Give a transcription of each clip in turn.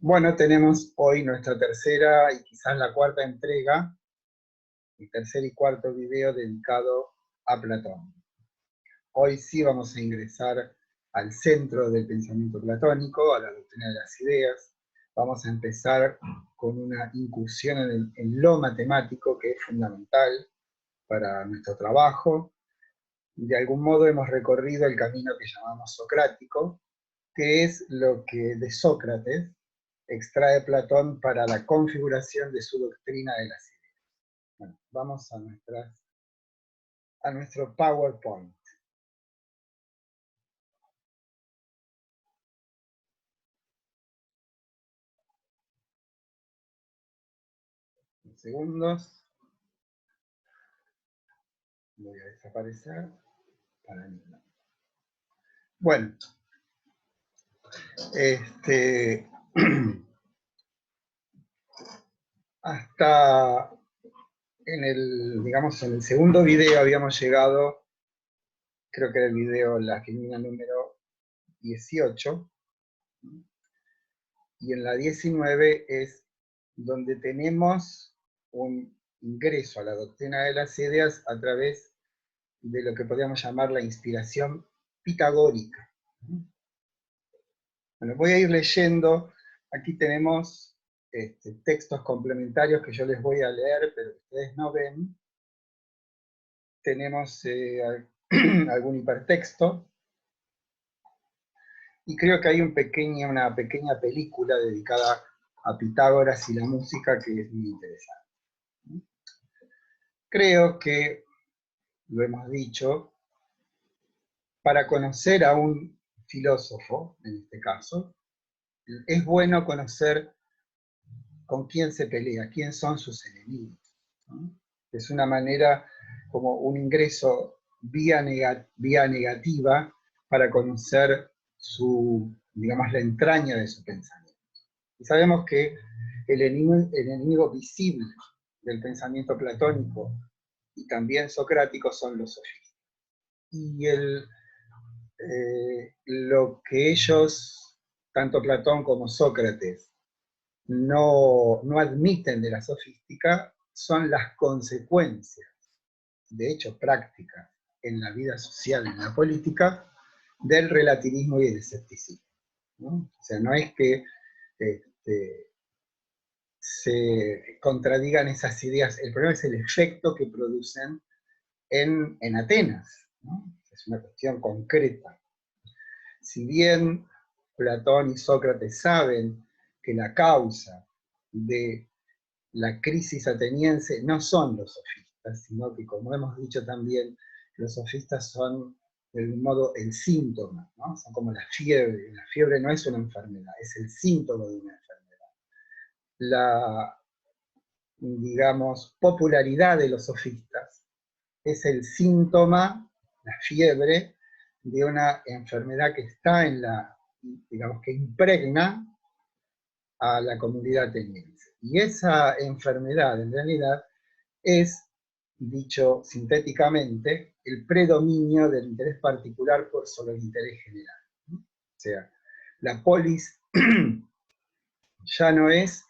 Bueno, tenemos hoy nuestra tercera y quizás la cuarta entrega, el tercer y cuarto video dedicado a Platón. Hoy sí vamos a ingresar al centro del pensamiento platónico, a la doctrina de las ideas. Vamos a empezar con una incursión en lo matemático, que es fundamental para nuestro trabajo. De algún modo hemos recorrido el camino que llamamos socrático, que es lo que de Sócrates extrae Platón para la configuración de su doctrina de las ideas. Bueno, vamos a nuestro PowerPoint. Segundos. Voy a desaparecer. Para mí no. Bueno, hasta en el segundo video habíamos llegado, creo que era el video, la gemina número 18, y en la 19 es donde tenemos un ingreso a la doctrina de las ideas a través de lo que podríamos llamar la inspiración pitagórica. Bueno, voy a ir leyendo, aquí tenemos textos complementarios que yo les voy a leer, pero ustedes no ven. Tenemos algún hipertexto, y creo que hay una pequeña película dedicada a Pitágoras y la música que es muy interesante. Creo que, lo hemos dicho, para conocer a un filósofo, en este caso, es bueno conocer con quién se pelea, quién son sus enemigos, ¿no? Es una manera, como un ingreso vía negativa para conocer la entraña de su pensamiento. Y sabemos que el enemigo visible del pensamiento platónico y también socrático son los sofistas. Y lo que ellos, tanto Platón como Sócrates, no admiten de la sofística son las consecuencias, de hecho prácticas, en la vida social, en la política, del relativismo y del escepticismo, ¿no? O sea, no es que se contradigan esas ideas, el problema es el efecto que producen en Atenas, ¿no? Es una cuestión concreta. Si bien Platón y Sócrates saben que la causa de la crisis ateniense no son los sofistas, sino que, como hemos dicho también, los sofistas son de algún modo el síntoma, ¿no? Son como la fiebre. La fiebre no es una enfermedad, es el síntoma de una enfermedad. La, digamos, popularidad de los sofistas es el síntoma, la fiebre, de una enfermedad que está digamos, que impregna a la comunidad ateniense. Y esa enfermedad, en realidad, es, dicho sintéticamente, el predominio del interés particular por sobre el interés general, ¿no? O sea, la polis ya no es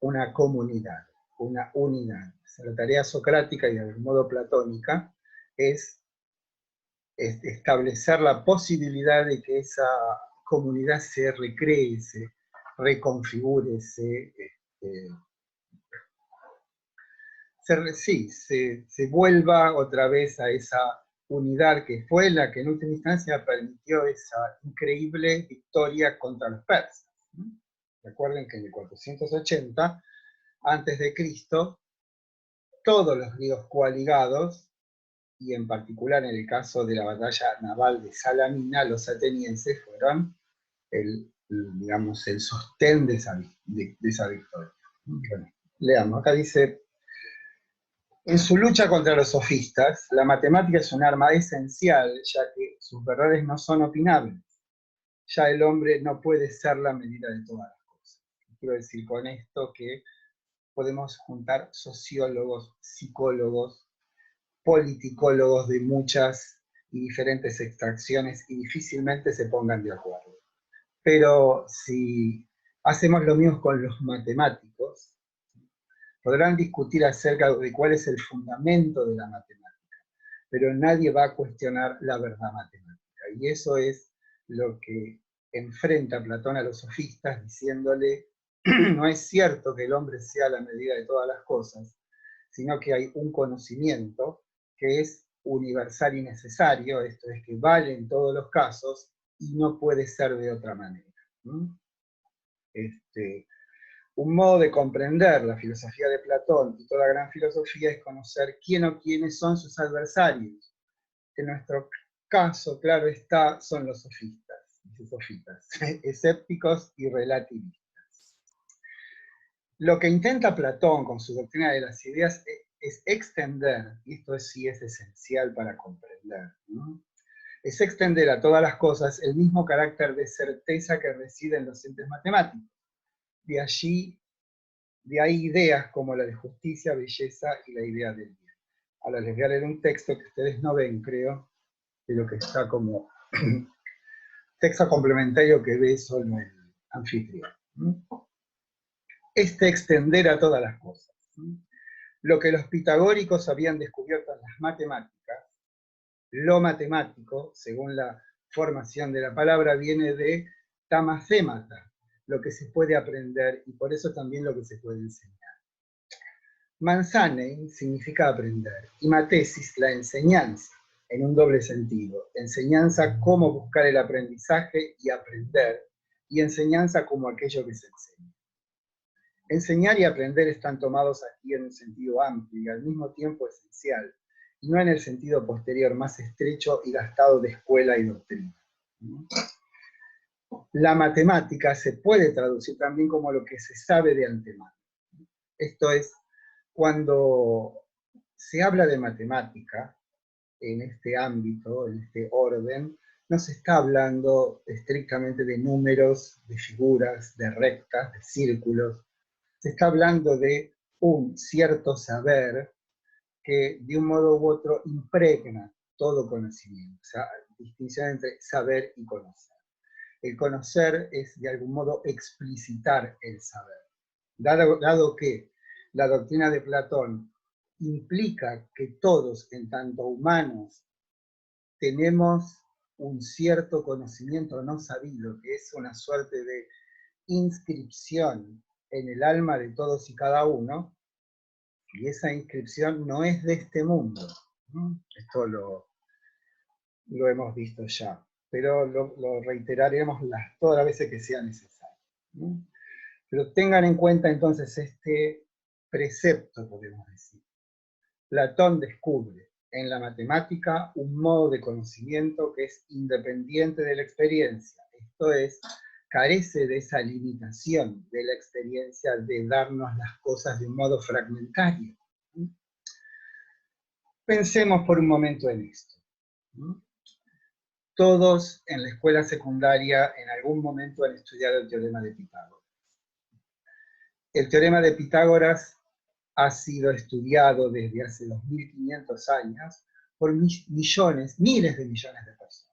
una comunidad, una unidad. O sea, la tarea socrática y de algún modo platónica es establecer la posibilidad de que esa comunidad se recree, se reconfigure, se vuelva otra vez a esa unidad que fue la que en última instancia permitió esa increíble victoria contra los persas, ¿no? Recuerden que en el 480 a.C., todos los griegos coaligados, y en particular en el caso de la batalla naval de Salamina, los atenienses fueron el sostén de esa victoria. Bueno, leamos, acá dice: en su lucha contra los sofistas, la matemática es un arma esencial, ya que sus verdades no son opinables. Ya el hombre no puede ser la medida de todas las cosas. Quiero decir con esto que podemos juntar sociólogos, psicólogos, politicólogos de muchas y diferentes extracciones y difícilmente se pongan de acuerdo. Pero si hacemos lo mismo con los matemáticos, podrán discutir acerca de cuál es el fundamento de la matemática, pero nadie va a cuestionar la verdad matemática. Y eso es lo que enfrenta Platón a los sofistas, diciéndole, no es cierto que el hombre sea la medida de todas las cosas, sino que hay un conocimiento que es universal y necesario, esto es que vale en todos los casos, y no puede ser de otra manera. Un modo de comprender la filosofía de Platón y toda gran filosofía es conocer quién o quiénes son sus adversarios. En nuestro caso, claro está, son los sofistas, escépticos y relativistas. Lo que intenta Platón con su doctrina de las ideas es extender, y esto sí es esencial para comprender, ¿no? Es extender a todas las cosas el mismo carácter de certeza que reside en los entes matemáticos. De ahí ideas como la de justicia, belleza y la idea del bien. Ahora les voy a leer un texto que ustedes no ven, creo, de lo que está como texto complementario que ve solo el anfitrión. Extender a todas las cosas. Lo que los pitagóricos habían descubierto en las matemáticas, lo matemático, según la formación de la palabra, viene de tamacémata, lo que se puede aprender, y por eso también lo que se puede enseñar. Manzanein significa aprender, y matesis la enseñanza, en un doble sentido. Enseñanza como buscar el aprendizaje y aprender, y enseñanza como aquello que se enseña. Enseñar y aprender están tomados aquí en un sentido amplio y al mismo tiempo esencial, y no en el sentido posterior más estrecho y gastado de escuela y doctrina. La matemática se puede traducir también como lo que se sabe de antemano. Esto es, cuando se habla de matemática en este ámbito, en este orden, no se está hablando estrictamente de números, de figuras, de rectas, de círculos. Se está hablando de un cierto saber que de un modo u otro impregna todo conocimiento. O sea, distinción entre saber y conocer. El conocer es de algún modo explicitar el saber. Dado que la doctrina de Platón implica que todos, en tanto humanos, tenemos un cierto conocimiento no sabido, que es una suerte de inscripción en el alma de todos y cada uno, y esa inscripción no es de este mundo. Esto lo hemos visto ya, pero lo reiteraremos todas las veces que sea necesario. Pero tengan en cuenta entonces este precepto, podemos decir. Platón descubre en la matemática un modo de conocimiento que es independiente de la experiencia, esto es, carece de esa limitación de la experiencia de darnos las cosas de un modo fragmentario. Pensemos por un momento en esto. Todos en la escuela secundaria en algún momento han estudiado el teorema de Pitágoras. El teorema de Pitágoras ha sido estudiado desde hace 2500 años por millones, miles de millones de personas.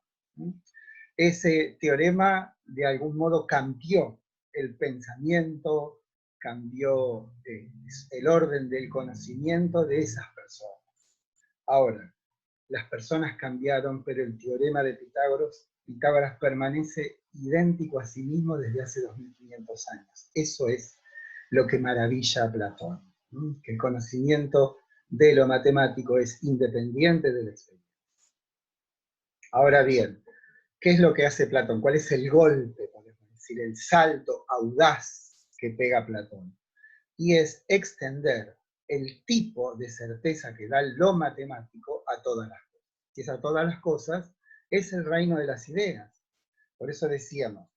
Ese teorema de algún modo cambió el pensamiento, cambió el orden del conocimiento de esas personas. Ahora, las personas cambiaron, pero el teorema de Pitágoras permanece idéntico a sí mismo desde hace 2500 años. Eso es lo que maravilla a Platón, que el conocimiento de lo matemático es independiente de la experiencia. Ahora bien, ¿qué es lo que hace Platón? ¿Cuál es el golpe, podemos decir, el salto audaz que pega Platón? Y es extender el tipo de certeza que da lo matemático a todas las cosas. Y esa todas las cosas es el reino de las ideas. Por eso decíamos,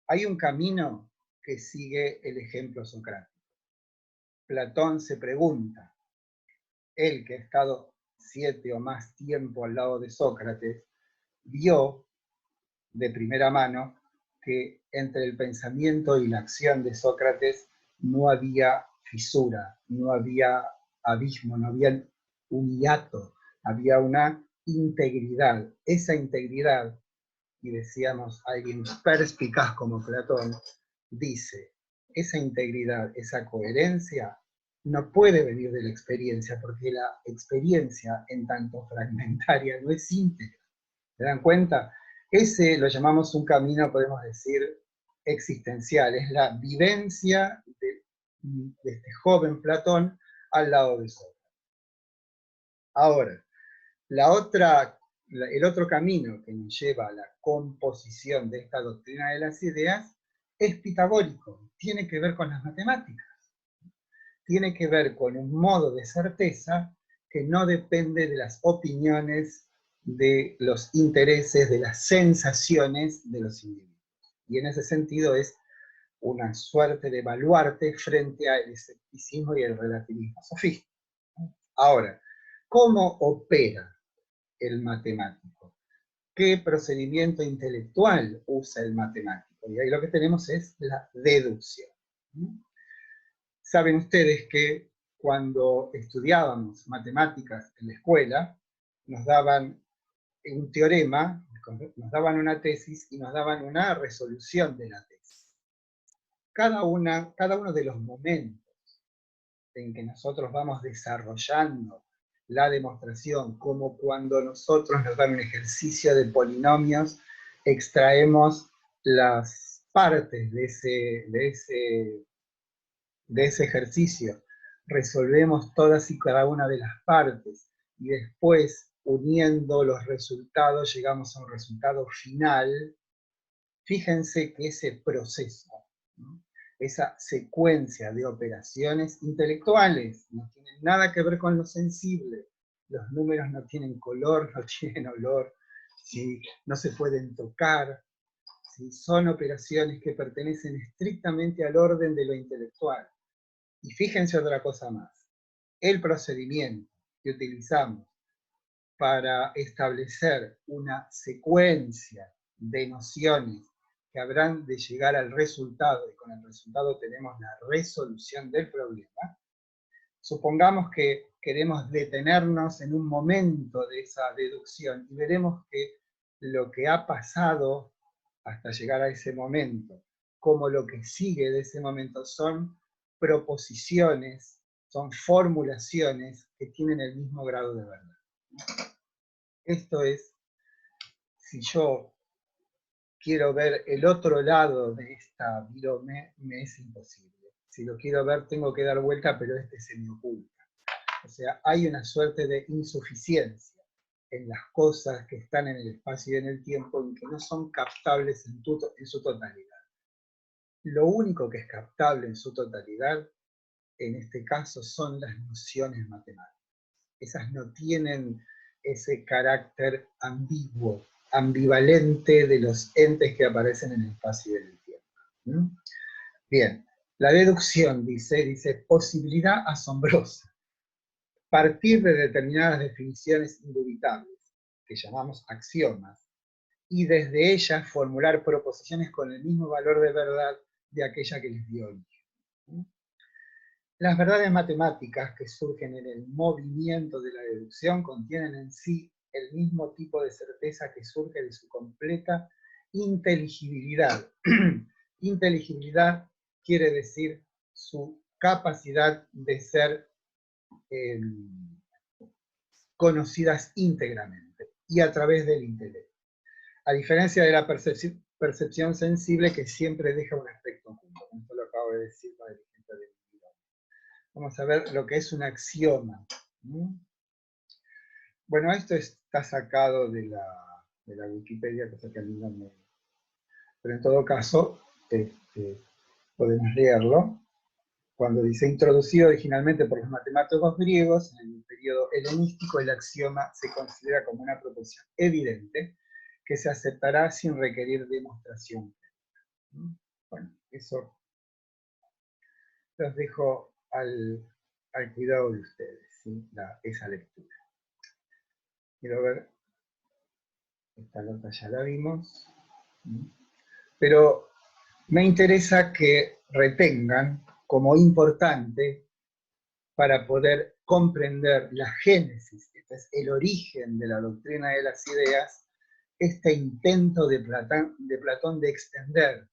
hay un camino que sigue el ejemplo socrático. Platón se pregunta, él que ha estado 7 o más tiempo al lado de Sócrates, vio de primera mano que entre el pensamiento y la acción de Sócrates no había fisura, no había abismo, no había un hiato, había una integridad. Esa integridad, y decíamos, alguien perspicaz como Platón, dice, esa integridad, esa coherencia, no puede venir de la experiencia, porque la experiencia, en tanto fragmentaria, no es íntegra. ¿Se dan cuenta? Ese lo llamamos un camino, podemos decir, existencial. Es la vivencia de este joven Platón al lado de Sócrates. Ahora, el otro camino que nos lleva a la composición de esta doctrina de las ideas es pitagórico, tiene que ver con las matemáticas, tiene que ver con un modo de certeza que no depende de las opiniones, de los intereses, de las sensaciones de los individuos. Y en ese sentido es una suerte de baluarte frente al escepticismo y el relativismo sofista. Ahora, ¿cómo opera el matemático? ¿Qué procedimiento intelectual usa el matemático? Y ahí lo que tenemos es la deducción. Saben ustedes que cuando estudiábamos matemáticas en la escuela, nos daban un teorema, nos daban una tesis y nos daban una resolución de la tesis. Cada uno de los momentos en que nosotros vamos desarrollando la demostración, como cuando nosotros nos dan un ejercicio de polinomios, extraemos las partes de ese ejercicio, resolvemos todas y cada una de las partes, y después, uniendo los resultados, llegamos a un resultado final. Fíjense que ese proceso, ¿no?, esa secuencia de operaciones intelectuales, no tienen nada que ver con lo sensible. Los números no tienen color, no tienen olor, ¿sí?, no se pueden tocar, ¿sí?, son operaciones que pertenecen estrictamente al orden de lo intelectual. Y fíjense otra cosa más, el procedimiento que utilizamos para establecer una secuencia de nociones que habrán de llegar al resultado, y con el resultado tenemos la resolución del problema. Supongamos que queremos detenernos en un momento de esa deducción y veremos que lo que ha pasado hasta llegar a ese momento, como lo que sigue de ese momento, son proposiciones, son formulaciones que tienen el mismo grado de verdad. Esto es, si yo quiero ver el otro lado de esta virome, me es imposible. Si lo quiero ver, tengo que dar vuelta, pero se me oculta. O sea, hay una suerte de insuficiencia en las cosas que están en el espacio y en el tiempo, en que no son captables en su totalidad. Lo único que es captable en su totalidad, en este caso, son las nociones matemáticas. Esas no tienen ese carácter ambiguo, ambivalente de los entes que aparecen en el espacio y en el tiempo. Bien, la deducción dice posibilidad asombrosa. Partir de determinadas definiciones indubitables, que llamamos axiomas, y desde ellas formular proposiciones con el mismo valor de verdad de aquella que les dio origen. Las verdades matemáticas que surgen en el movimiento de la deducción contienen en sí el mismo tipo de certeza que surge de su completa inteligibilidad. Inteligibilidad quiere decir su capacidad de ser conocidas íntegramente y a través del intelecto. A diferencia de la percepción sensible, que siempre deja un aspecto oculto. Esto lo acabo de decir con el ejemplo de Milton. Vamos a ver lo que es un axioma. Bueno, esto está sacado de la Wikipedia, cosa que a mí no me... Pero en todo caso, podemos leerlo. Cuando dice, introducido originalmente por los matemáticos griegos, en el periodo helenístico, el axioma se considera como una proposición evidente que se aceptará sin requerir demostración. Bueno, eso los dejo al cuidado de ustedes, ¿sí?, esa lectura. Quiero ver, esta nota ya la vimos, pero me interesa que retengan como importante para poder comprender la génesis, este es el origen de la doctrina de las ideas, este intento de Platón de extender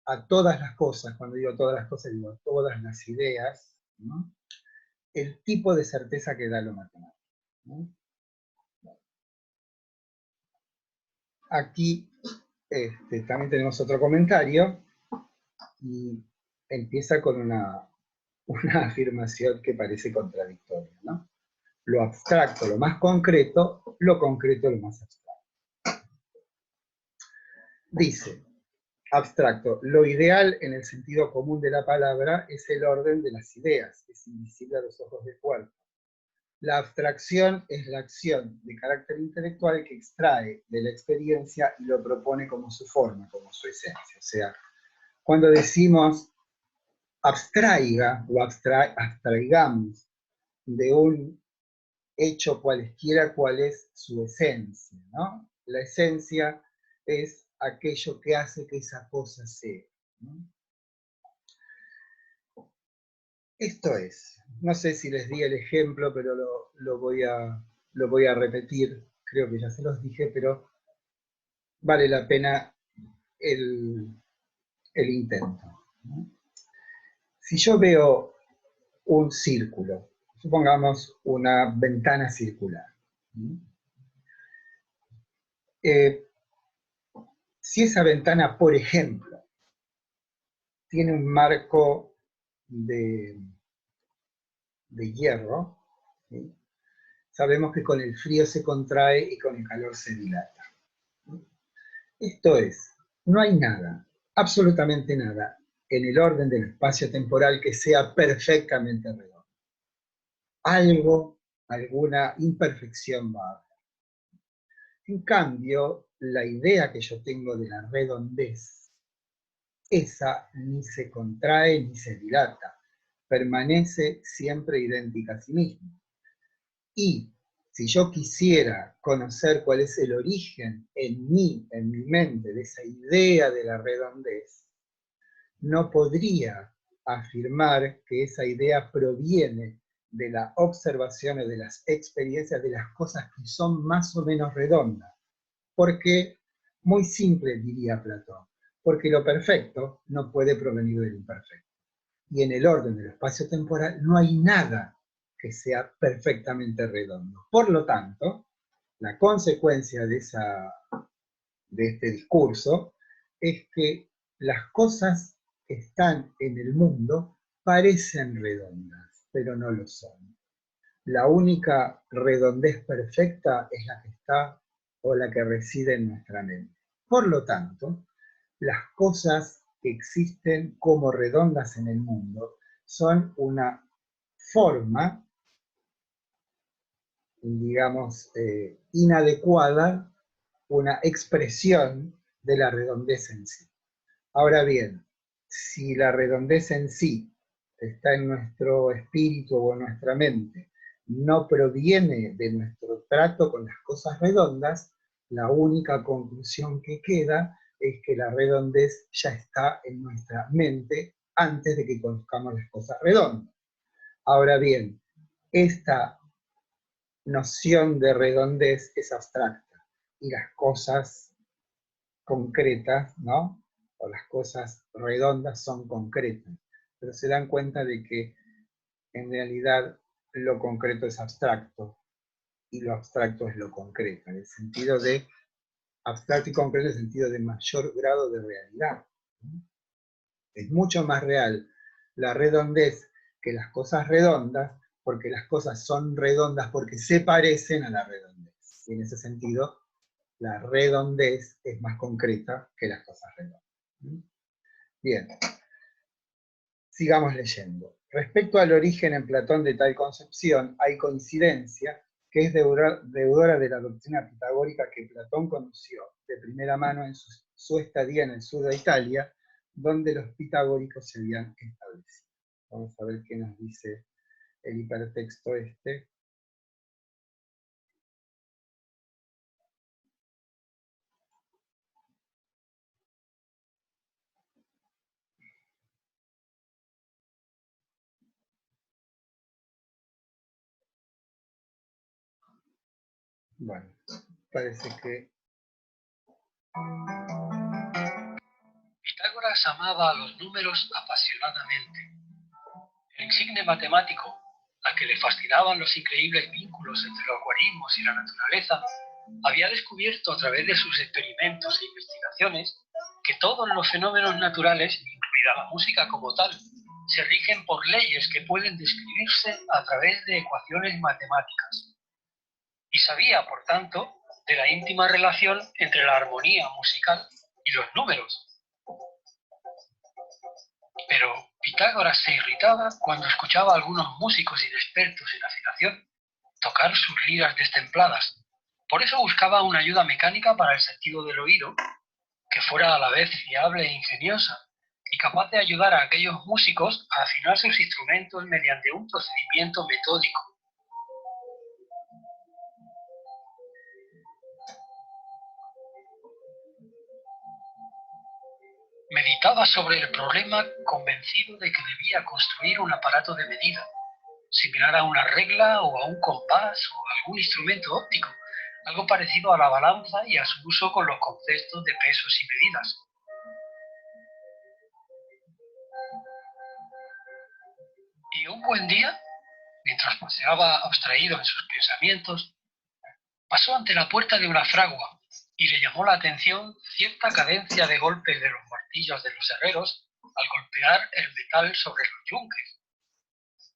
a todas las cosas, cuando digo todas las cosas, digo todas las ideas, ¿no? El tipo de certeza que da lo matemático, ¿no? Aquí también tenemos otro comentario, y empieza con una afirmación que parece contradictoria, ¿no? Lo abstracto, lo más concreto, lo concreto, lo más abstracto. Dice, abstracto, lo ideal en el sentido común de la palabra es el orden de las ideas, es invisible a los ojos del cuerpo. La abstracción es la acción de carácter intelectual que extrae de la experiencia y lo propone como su forma, como su esencia. O sea, cuando decimos abstraiga o abstraigamos de un hecho cualesquiera cuál es su esencia, ¿no? La esencia es aquello que hace que esa cosa sea, ¿no? Esto es, no sé si les di el ejemplo, pero lo voy a repetir, creo que ya se los dije, pero vale la pena el intento, ¿no? Si yo veo un círculo, supongamos una ventana circular, ¿no? Si esa ventana, por ejemplo, tiene un marco de hierro, ¿sí? Sabemos que con el frío se contrae y con el calor se dilata. Esto es, no hay nada, absolutamente nada, en el orden del espacio temporal que sea perfectamente redondo. Algo, alguna imperfección va a haber. En cambio, la idea que yo tengo de la redondez, esa ni se contrae ni se dilata, permanece siempre idéntica a sí misma. Y si yo quisiera conocer cuál es el origen en mí, en mi mente, de esa idea de la redondez, no podría afirmar que esa idea proviene de las observaciones, de las experiencias, de las cosas que son más o menos redondas. Porque, muy simple diría Platón, porque lo perfecto no puede provenir del imperfecto. Y en el orden del espacio temporal no hay nada que sea perfectamente redondo. Por lo tanto, la consecuencia de este discurso es que las cosas que están en el mundo parecen redondas, pero no lo son. La única redondez perfecta es la que está o la que reside en nuestra mente. Por lo tanto, las cosas que existen como redondas en el mundo son una forma, digamos, inadecuada, una expresión de la redondez en sí. Ahora bien, si la redondez en sí está en nuestro espíritu o en nuestra mente, no proviene de nuestro trato con las cosas redondas, la única conclusión que queda es que la redondez ya está en nuestra mente antes de que conozcamos las cosas redondas. Ahora bien, esta noción de redondez es abstracta y las cosas concretas, ¿no? O las cosas redondas son concretas, pero se dan cuenta de que en realidad lo concreto es abstracto y lo abstracto es lo concreto, en el sentido de abstracto y concreto en el sentido de mayor grado de realidad, ¿no? Es mucho más real la redondez que las cosas redondas, porque las cosas son redondas porque se parecen a la redondez. Y en ese sentido, la redondez es más concreta que las cosas redondas. Bien, sigamos leyendo. Respecto al origen en Platón de tal concepción, hay coincidencia que es deudora de la doctrina pitagórica que Platón conoció de primera mano en su estadía en el sur de Italia, donde los pitagóricos se habían establecido. Vamos a ver qué nos dice el hipertexto este. Bueno, parece que Pitágoras amaba a los números apasionadamente. El insigne matemático, al que le fascinaban los increíbles vínculos entre los algoritmos y la naturaleza, había descubierto a través de sus experimentos e investigaciones que todos los fenómenos naturales, incluida la música como tal, se rigen por leyes que pueden describirse a través de ecuaciones matemáticas. Y sabía, por tanto, de la íntima relación entre la armonía musical y los números. Pero Pitágoras se irritaba cuando escuchaba a algunos músicos inexpertos en afinación tocar sus liras destempladas. Por eso buscaba una ayuda mecánica para el sentido del oído, que fuera a la vez fiable e ingeniosa, y capaz de ayudar a aquellos músicos a afinar sus instrumentos mediante un procedimiento metódico. Meditaba sobre el problema convencido de que debía construir un aparato de medida, similar a una regla o a un compás o a algún instrumento óptico, algo parecido a la balanza y a su uso con los conceptos de pesos y medidas. Y un buen día, mientras paseaba abstraído en sus pensamientos, pasó ante la puerta de una fragua y le llamó la atención cierta cadencia de golpes de los martillos de los herreros al golpear el metal sobre los yunques.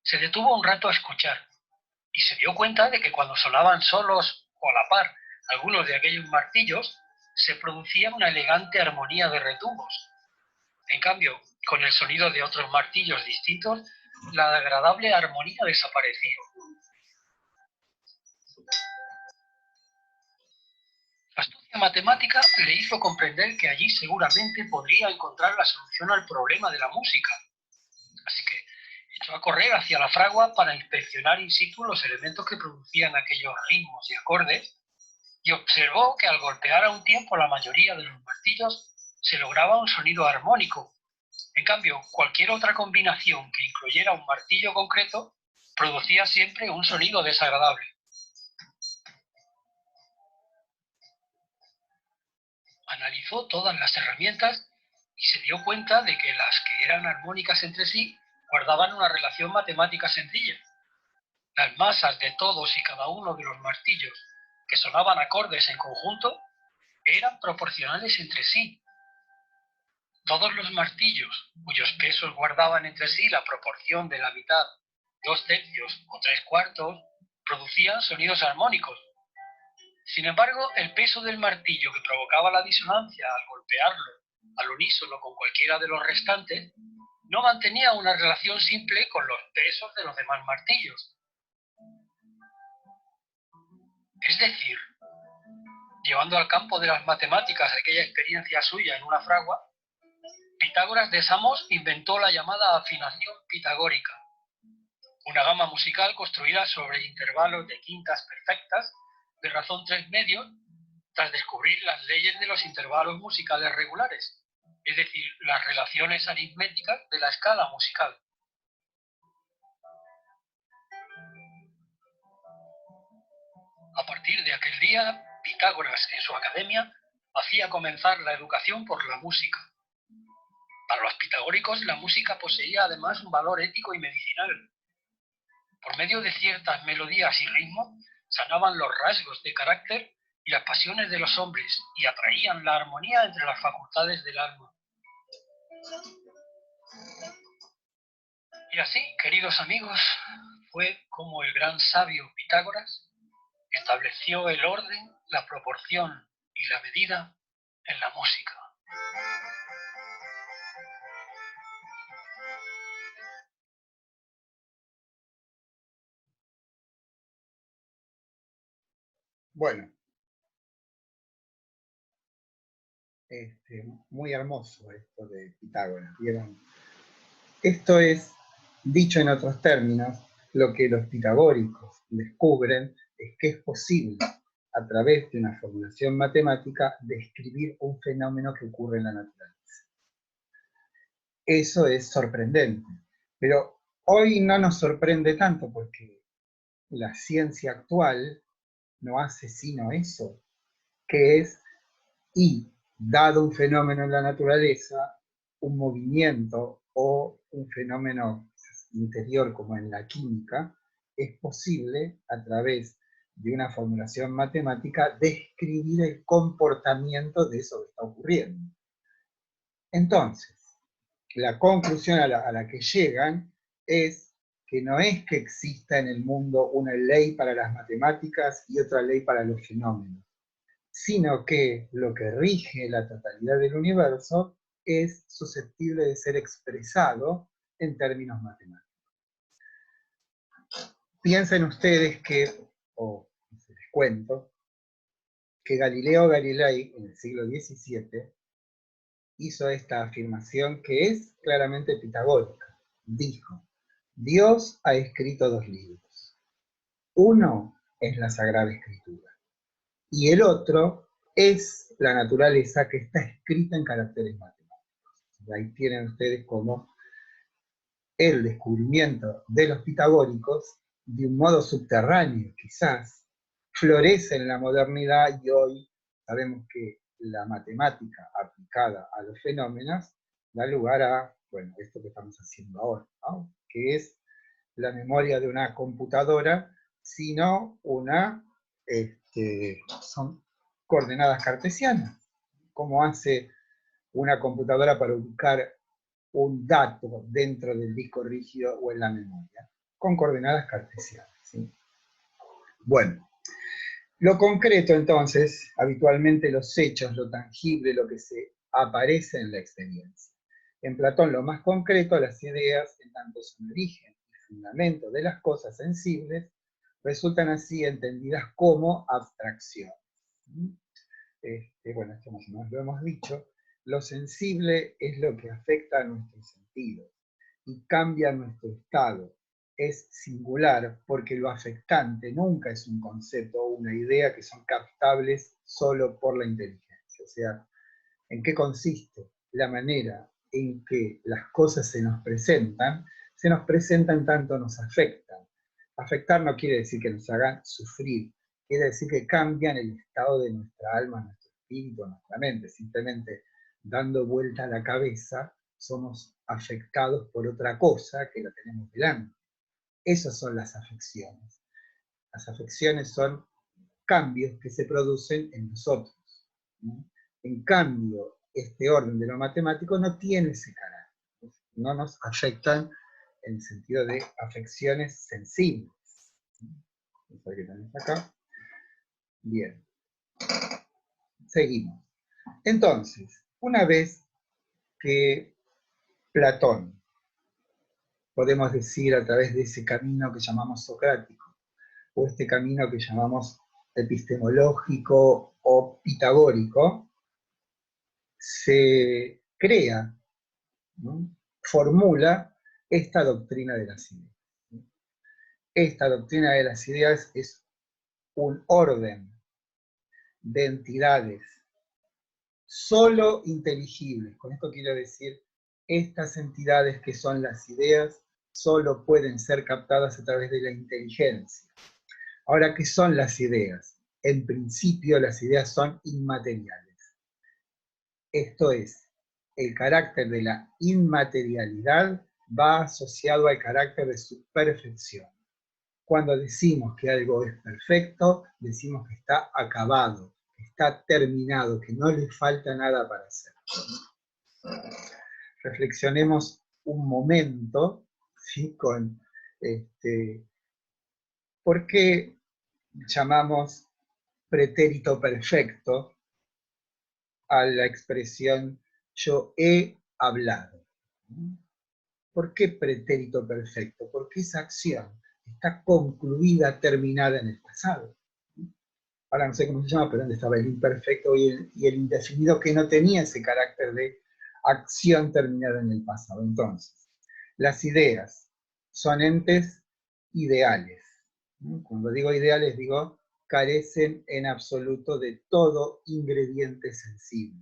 Se detuvo un rato a escuchar y se dio cuenta de que cuando sonaban solos o a la par algunos de aquellos martillos, se producía una elegante armonía de retumbos. En cambio, con el sonido de otros martillos distintos, la agradable armonía desapareció. La astucia matemática le hizo comprender que allí seguramente podría encontrar la solución al problema de la música. Así que echó a correr hacia la fragua para inspeccionar in situ los elementos que producían aquellos ritmos y acordes, y observó que al golpear a un tiempo la mayoría de los martillos se lograba un sonido armónico. En cambio, cualquier otra combinación que incluyera un martillo concreto producía siempre un sonido desagradable. Analizó todas las herramientas y se dio cuenta de que las que eran armónicas entre sí guardaban una relación matemática sencilla. Las masas de todos y cada uno de los martillos que sonaban acordes en conjunto eran proporcionales entre sí. Todos los martillos cuyos pesos guardaban entre sí la proporción de la mitad, 2/3 o 3/4, producían sonidos armónicos. Sin embargo, el peso del martillo que provocaba la disonancia al golpearlo al unísono con cualquiera de los restantes no mantenía una relación simple con los pesos de los demás martillos. Es decir, llevando al campo de las matemáticas aquella experiencia suya en una fragua, Pitágoras de Samos inventó la llamada afinación pitagórica, una gama musical construida sobre intervalos de quintas perfectas de razón 3/2, tras descubrir las leyes de los intervalos musicales regulares, es decir, las relaciones aritméticas de la escala musical. A partir de aquel día, Pitágoras en su academia hacía comenzar la educación por la música. Para los pitagóricos, la música poseía además un valor ético y medicinal. Por medio de ciertas melodías y ritmos, sanaban los rasgos de carácter y las pasiones de los hombres y atraían la armonía entre las facultades del alma. Y así, queridos amigos, fue como el gran sabio Pitágoras estableció el orden, la proporción y la medida en la música. Bueno, muy hermoso esto de Pitágoras, ¿vieron? Esto es, dicho en otros términos, lo que los pitagóricos descubren es que es posible, a través de una formulación matemática, describir un fenómeno que ocurre en la naturaleza. Eso es sorprendente, pero hoy no nos sorprende tanto porque la ciencia actual no hace sino eso, que es dado un fenómeno en la naturaleza, un movimiento o un fenómeno interior como en la química, es posible, a través de una formulación matemática, describir el comportamiento de eso que está ocurriendo. Entonces, la conclusión a la que llegan es que no es que exista en el mundo una ley para las matemáticas y otra ley para los fenómenos, sino que lo que rige la totalidad del universo es susceptible de ser expresado en términos matemáticos. Piensen ustedes que, o les cuento, que Galileo Galilei en el siglo XVII hizo esta afirmación que es claramente pitagórica. Dijo: Dios ha escrito 2 libros. Uno es la Sagrada Escritura y el otro es la naturaleza, que está escrita en caracteres matemáticos. Ahí tienen ustedes como el descubrimiento de los pitagóricos, de un modo subterráneo quizás, florece en la modernidad, y hoy sabemos que la matemática aplicada a los fenómenos da lugar a, bueno, esto que estamos haciendo ahora, ¿no? Que es la memoria de una computadora, sino son coordenadas cartesianas. ¿Cómo hace una computadora para ubicar un dato dentro del disco rígido o en la memoria? Con coordenadas cartesianas, ¿sí? Bueno, lo concreto entonces, habitualmente los hechos, lo tangible, lo que se aparece en la experiencia. En Platón lo más concreto, las ideas, en tanto son origen y fundamento de las cosas sensibles, resultan así entendidas como abstracciones. Bueno, esto más o menos lo hemos dicho. Lo sensible es lo que afecta a nuestros sentidos y cambia nuestro estado. Es singular porque lo afectante nunca es un concepto o una idea que son captables solo por la inteligencia. O sea, ¿en qué consiste? La manera en que las cosas se nos presentan tanto nos afectan. Afectar no quiere decir que nos hagan sufrir, quiere decir que cambian el estado de nuestra alma, nuestro espíritu, nuestra mente. Simplemente dando vuelta a la cabeza, somos afectados por otra cosa que la tenemos delante. Esas son las afecciones. Las afecciones son cambios que se producen en nosotros, ¿no? En cambio, este orden de lo matemático no tiene ese carácter. No nos afectan en el sentido de afecciones sensibles. Vamos a ver qué tenemos acá. Bien. Seguimos. Entonces, una vez que Platón, podemos decir a través de ese camino que llamamos socrático, o este camino que llamamos epistemológico o pitagórico, se crea, ¿no? Formula esta doctrina de las ideas. Esta doctrina de las ideas es un orden de entidades solo inteligibles. Con esto quiero decir, estas entidades que son las ideas solo pueden ser captadas a través de la inteligencia. Ahora, ¿qué son las ideas? En principio, las ideas son inmateriales. Esto es, el carácter de la inmaterialidad va asociado al carácter de su perfección. Cuando decimos que algo es perfecto, decimos que está acabado, que está terminado, que no le falta nada para hacer. Reflexionemos un momento, ¿sí? Con ¿por qué llamamos pretérito perfecto a la expresión yo he hablado? ¿Por qué pretérito perfecto? Porque esa acción está concluida, terminada en el pasado. Ahora no sé cómo se llama, pero donde estaba el imperfecto y el indefinido, que no tenía ese carácter de acción terminada en el pasado. Entonces, las ideas son entes ideales. Cuando digo ideales, digo carecen en absoluto de todo ingrediente sensible.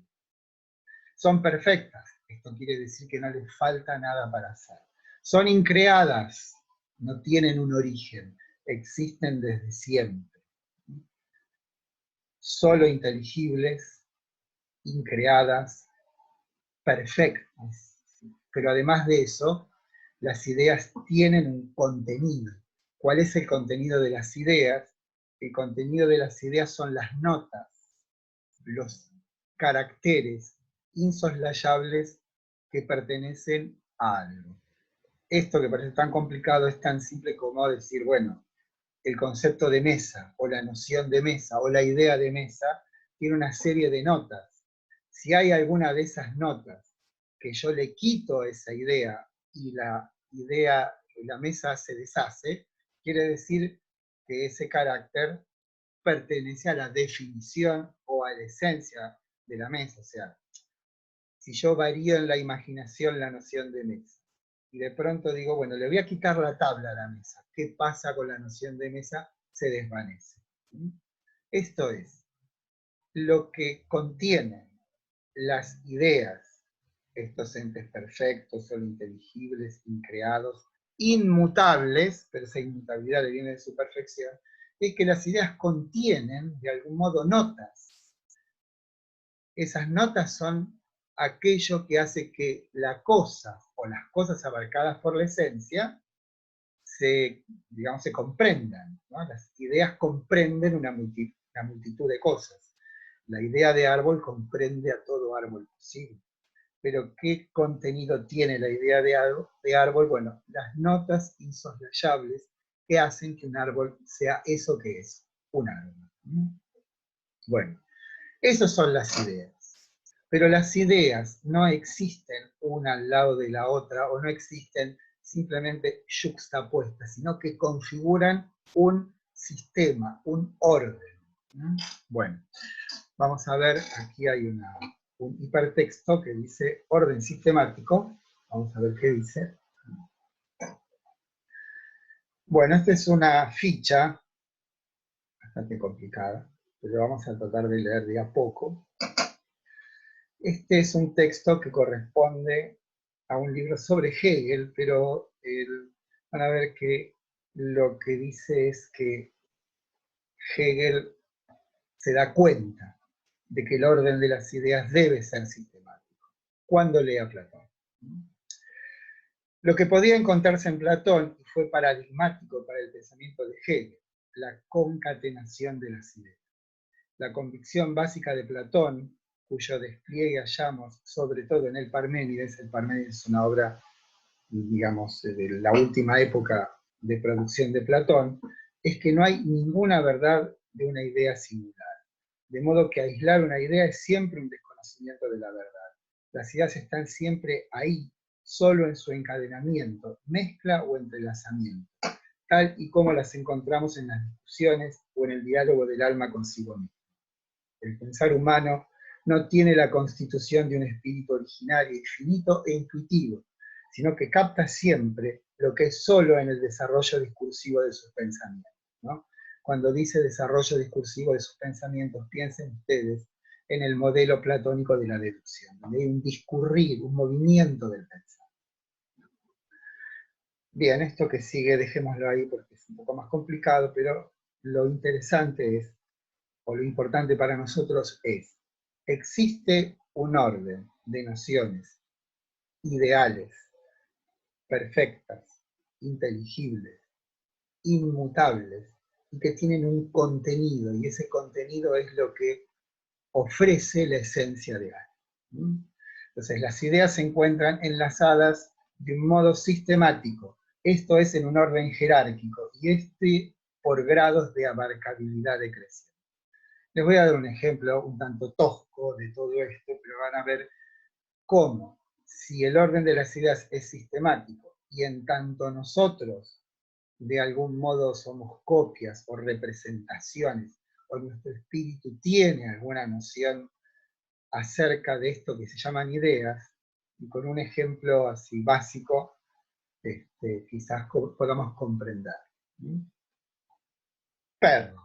Son perfectas, esto quiere decir que no les falta nada para hacer. Son increadas, no tienen un origen, existen desde siempre. Solo inteligibles, increadas, perfectas. Pero además de eso, las ideas tienen un contenido. ¿Cuál es el contenido de las ideas? El contenido de las ideas son las notas, los caracteres insoslayables que pertenecen a algo. Esto que parece tan complicado es tan simple como decir, bueno, el concepto de mesa, o la noción de mesa, o la idea de mesa, tiene una serie de notas. Si hay alguna de esas notas que yo le quito esa idea, y la idea, la mesa se deshace, quiere decir que ese carácter pertenece a la definición o a la esencia de la mesa. O sea, si yo varío en la imaginación la noción de mesa, y de pronto digo, bueno, le voy a quitar la tabla a la mesa, ¿qué pasa con la noción de mesa? Se desvanece. Esto es, lo que contienen las ideas, estos entes perfectos, solo inteligibles, increados, inmutables, pero esa inmutabilidad le viene de su perfección, es que las ideas contienen, de algún modo, notas. Esas notas son aquello que hace que la cosa, o las cosas abarcadas por la esencia, digamos, se comprendan, ¿no? Las ideas comprenden una multitud de cosas. La idea de árbol comprende a todo árbol posible. Pero ¿qué contenido tiene la idea de árbol? Bueno, las notas insoslayables que hacen que un árbol sea eso que es, un árbol. Bueno, esas son las ideas. Pero las ideas no existen una al lado de la otra, o no existen simplemente yuxtapuestas, sino que configuran un sistema, un orden. Bueno, vamos a ver, aquí hay un hipertexto que dice orden sistemático. Vamos a ver qué dice. Bueno, esta es una ficha bastante complicada, pero vamos a tratar de leer de a poco. Este es un texto que corresponde a un libro sobre Hegel, pero van a ver que lo que dice es que Hegel se da cuenta de que el orden de las ideas debe ser sistemático cuando lee a Platón. Lo que podía encontrarse en Platón, y fue paradigmático para el pensamiento de Hegel, la concatenación de las ideas. La convicción básica de Platón, cuyo despliegue hallamos sobre todo en el Parménides es una obra, digamos, de la última época de producción de Platón, es que no hay ninguna verdad de una idea singular. De modo que aislar una idea es siempre un desconocimiento de la verdad. Las ideas están siempre ahí, solo en su encadenamiento, mezcla o entrelazamiento, tal y como las encontramos en las discusiones o en el diálogo del alma consigo mismo. El pensar humano no tiene la constitución de un espíritu originario, infinito e intuitivo, sino que capta siempre lo que es solo en el desarrollo discursivo de sus pensamientos, ¿no? Cuando dice desarrollo discursivo de sus pensamientos, piensen ustedes en el modelo platónico de la deducción, donde hay un discurrir, un movimiento del pensamiento. Bien, esto que sigue dejémoslo ahí porque es un poco más complicado, pero lo interesante es, o lo importante para nosotros es, existe un orden de nociones ideales, perfectas, inteligibles, inmutables, y que tienen un contenido, y ese contenido es lo que ofrece la esencia de algo. Entonces, las ideas se encuentran enlazadas de un modo sistemático, esto es en un orden jerárquico, y por grados de abarcabilidad decreciente. Les voy a dar un ejemplo un tanto tosco de todo esto, pero van a ver cómo, si el orden de las ideas es sistemático, y en tanto nosotros de algún modo somos copias o representaciones, o nuestro espíritu tiene alguna noción acerca de esto que se llaman ideas, y con un ejemplo así básico, quizás podamos comprender. Perro.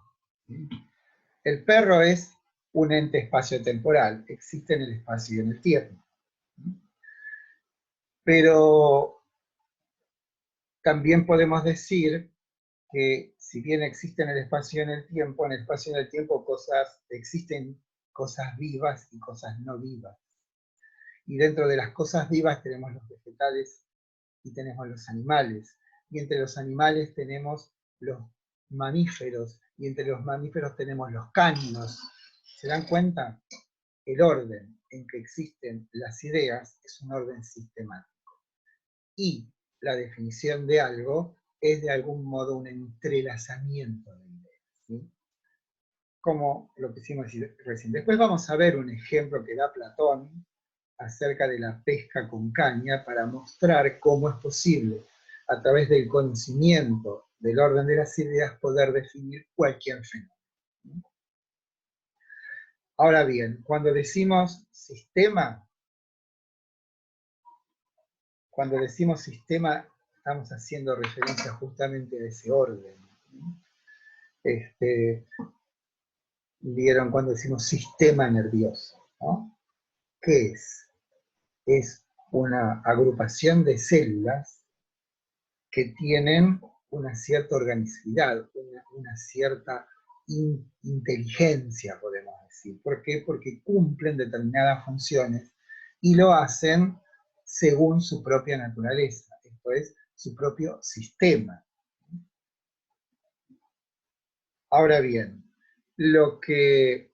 El perro es un ente espaciotemporal, existe en el espacio y en el tiempo. Pero también podemos decir que si bien existe en el espacio y en el tiempo cosas existen cosas vivas y cosas no vivas. Y dentro de las cosas vivas tenemos los vegetales y tenemos los animales. Y entre los animales tenemos los mamíferos, y entre los mamíferos tenemos los cánidos. ¿Se dan cuenta? El orden en que existen las ideas es un orden sistemático. Y la definición de algo es de algún modo un entrelazamiento de ideas, ¿sí? Como lo que hicimos recién. Después vamos a ver un ejemplo que da Platón acerca de la pesca con caña para mostrar cómo es posible, a través del conocimiento del orden de las ideas, poder definir cualquier fenómeno. Ahora bien, cuando decimos sistema, estamos haciendo referencia justamente a ese orden. Vieron cuando decimos sistema nervioso, ¿no? ¿Qué es? Es una agrupación de células que tienen una cierta organicidad, una cierta inteligencia, podemos decir. ¿Por qué? Porque cumplen determinadas funciones y lo hacen según su propia naturaleza, esto es, su propio sistema. Ahora bien, lo que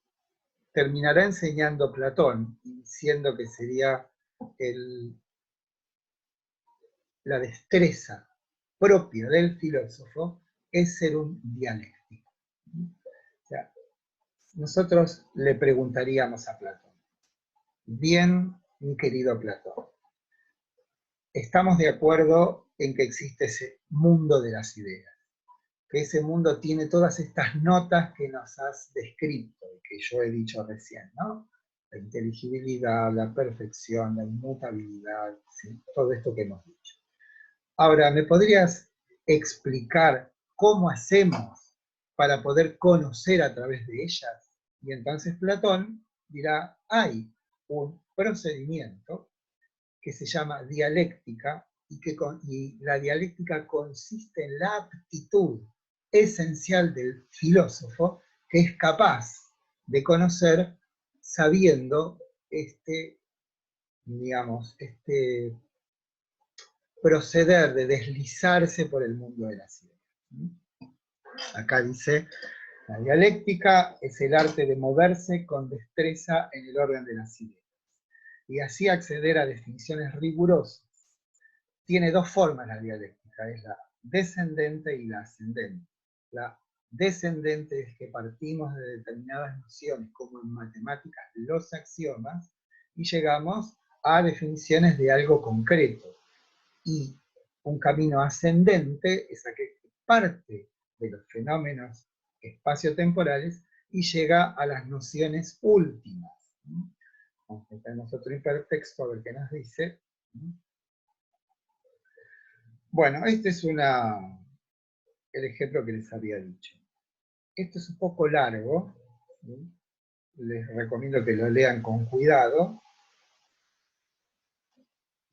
terminará enseñando Platón, diciendo que sería la destreza propia del filósofo, es ser un dialéctico. O sea, nosotros le preguntaríamos a Platón, bien, mi querido Platón, estamos de acuerdo en que existe ese mundo de las ideas, que ese mundo tiene todas estas notas que nos has descrito y que yo he dicho recién, ¿no? La inteligibilidad, la perfección, la inmutabilidad, ¿sí? Todo esto que hemos dicho. Ahora, ¿me podrías explicar cómo hacemos para poder conocer a través de ellas? Y entonces Platón dirá, hay un procedimiento que se llama dialéctica, y la dialéctica consiste en la aptitud esencial del filósofo, que es capaz de conocer sabiendo digamos, proceder de deslizarse por el mundo de las ideas. Acá dice, la dialéctica es el arte de moverse con destreza en el orden de las ideas, y así acceder a definiciones rigurosas. Tiene dos formas la dialéctica, es la descendente y la ascendente. La descendente es que partimos de determinadas nociones, como en matemáticas los axiomas, y llegamos a definiciones de algo concreto. Y un camino ascendente es aquel que parte de los fenómenos espaciotemporales y llega a las nociones últimas. Vamos a tenemos otro hipertexto a ver qué nos dice. Bueno, este es el ejemplo que les había dicho. Esto es un poco largo, ¿sí? Les recomiendo que lo lean con cuidado.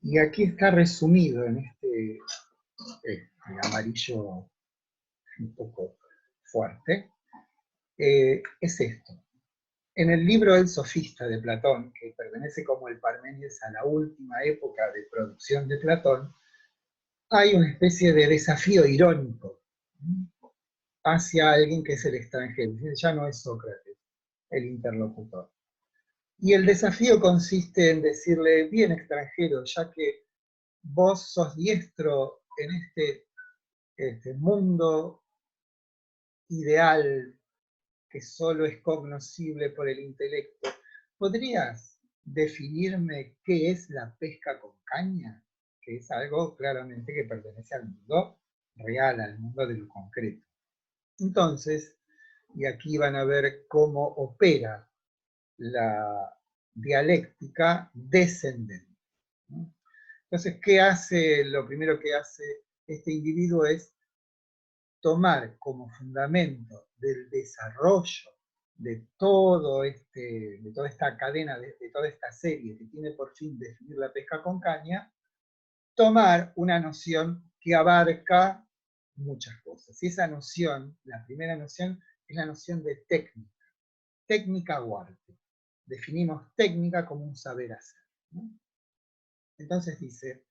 Y aquí está resumido en este amarillo un poco fuerte, es esto. En el libro El Sofista de Platón, que pertenece como el Parménides a la última época de producción de Platón, hay una especie de desafío irónico hacia alguien que es el extranjero. Ya no es Sócrates el interlocutor. Y el desafío consiste en decirle, bien extranjero, ya que vos sos diestro en este mundo ideal que solo es cognoscible por el intelecto, ¿podrías definirme qué es la pesca con caña? Que es algo claramente que pertenece al mundo real, al mundo de lo concreto. Entonces, y aquí van a ver cómo opera la dialéctica descendente. Entonces, ¿qué hace? Lo primero que hace este individuo es tomar como fundamento del desarrollo de toda esta cadena, de toda esta serie que tiene por fin definir la pesca con caña, tomar una noción que abarca muchas cosas. Y esa noción, la primera noción, es la noción de técnica o arte. definimos técnica como un saber hacer, ¿no? Entonces dice,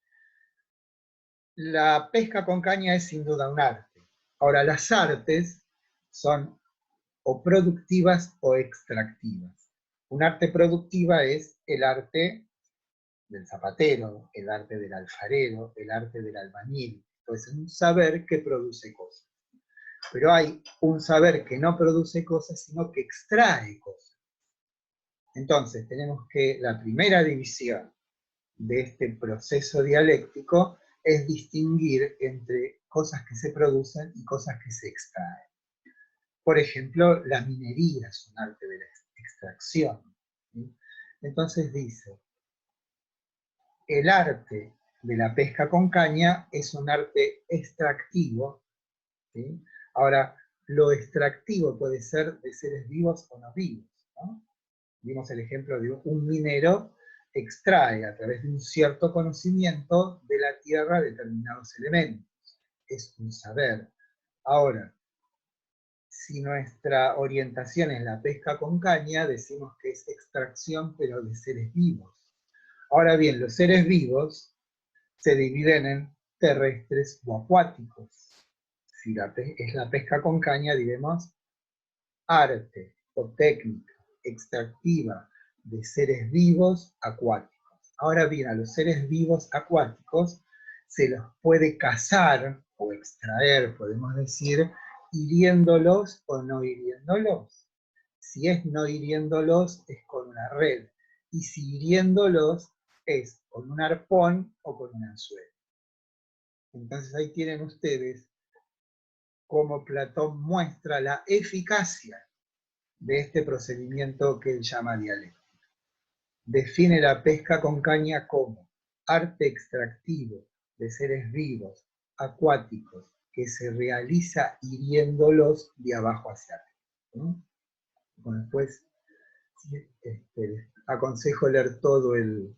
la pesca con caña es sin duda un arte. Ahora, las artes son o productivas o extractivas. Un arte productiva es el arte del zapatero, el arte del alfarero, el arte del albañil. Entonces es un saber que produce cosas. Pero hay un saber que no produce cosas, sino que extrae cosas. Entonces tenemos que la primera división de este proceso dialéctico es distinguir entre cosas que se producen y cosas que se extraen. Por ejemplo, la minería es un arte de la extracción, ¿sí? Entonces dice, el arte de la pesca con caña es un arte extractivo, ¿sí? Ahora, lo extractivo puede ser de seres vivos o no vivos, ¿no? Vimos el ejemplo de un minero extrae a través de un cierto conocimiento de la tierra determinados elementos. Es un saber. Ahora, si nuestra orientación es la pesca con caña, decimos que es extracción, pero de seres vivos. Ahora bien, los seres vivos se dividen en terrestres o acuáticos. Si es la pesca con caña, diremos arte o técnica extractiva de seres vivos acuáticos. Ahora bien, a los seres vivos acuáticos se los puede cazar o extraer, podemos decir, hiriéndolos o no hiriéndolos. Si es no hiriéndolos, es con una red. Y si hiriéndolos, es con un arpón o con un anzuelo. Entonces ahí tienen ustedes cómo Platón muestra la eficacia de este procedimiento que él llama dialéctica. Define la pesca con caña como arte extractivo de seres vivos, acuáticos, que se realiza hiriéndolos de abajo hacia arriba. Bueno, después aconsejo leer todo el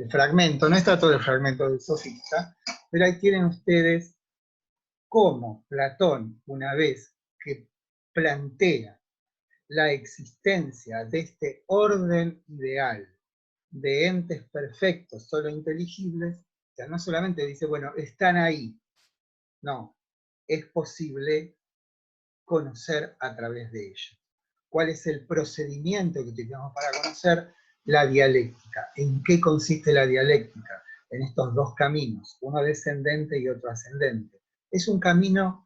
fragmento, no está todo el fragmento del sofista, pero ahí tienen ustedes cómo Platón, una vez que plantea la existencia de este orden ideal de entes perfectos, solo inteligibles, o sea, no solamente dice, bueno, están ahí, no, es posible conocer a través de ellos. ¿Cuál es el procedimiento que utilizamos para conocer? La dialéctica. ¿En qué consiste la dialéctica? En estos dos caminos, uno descendente y otro ascendente. Es un camino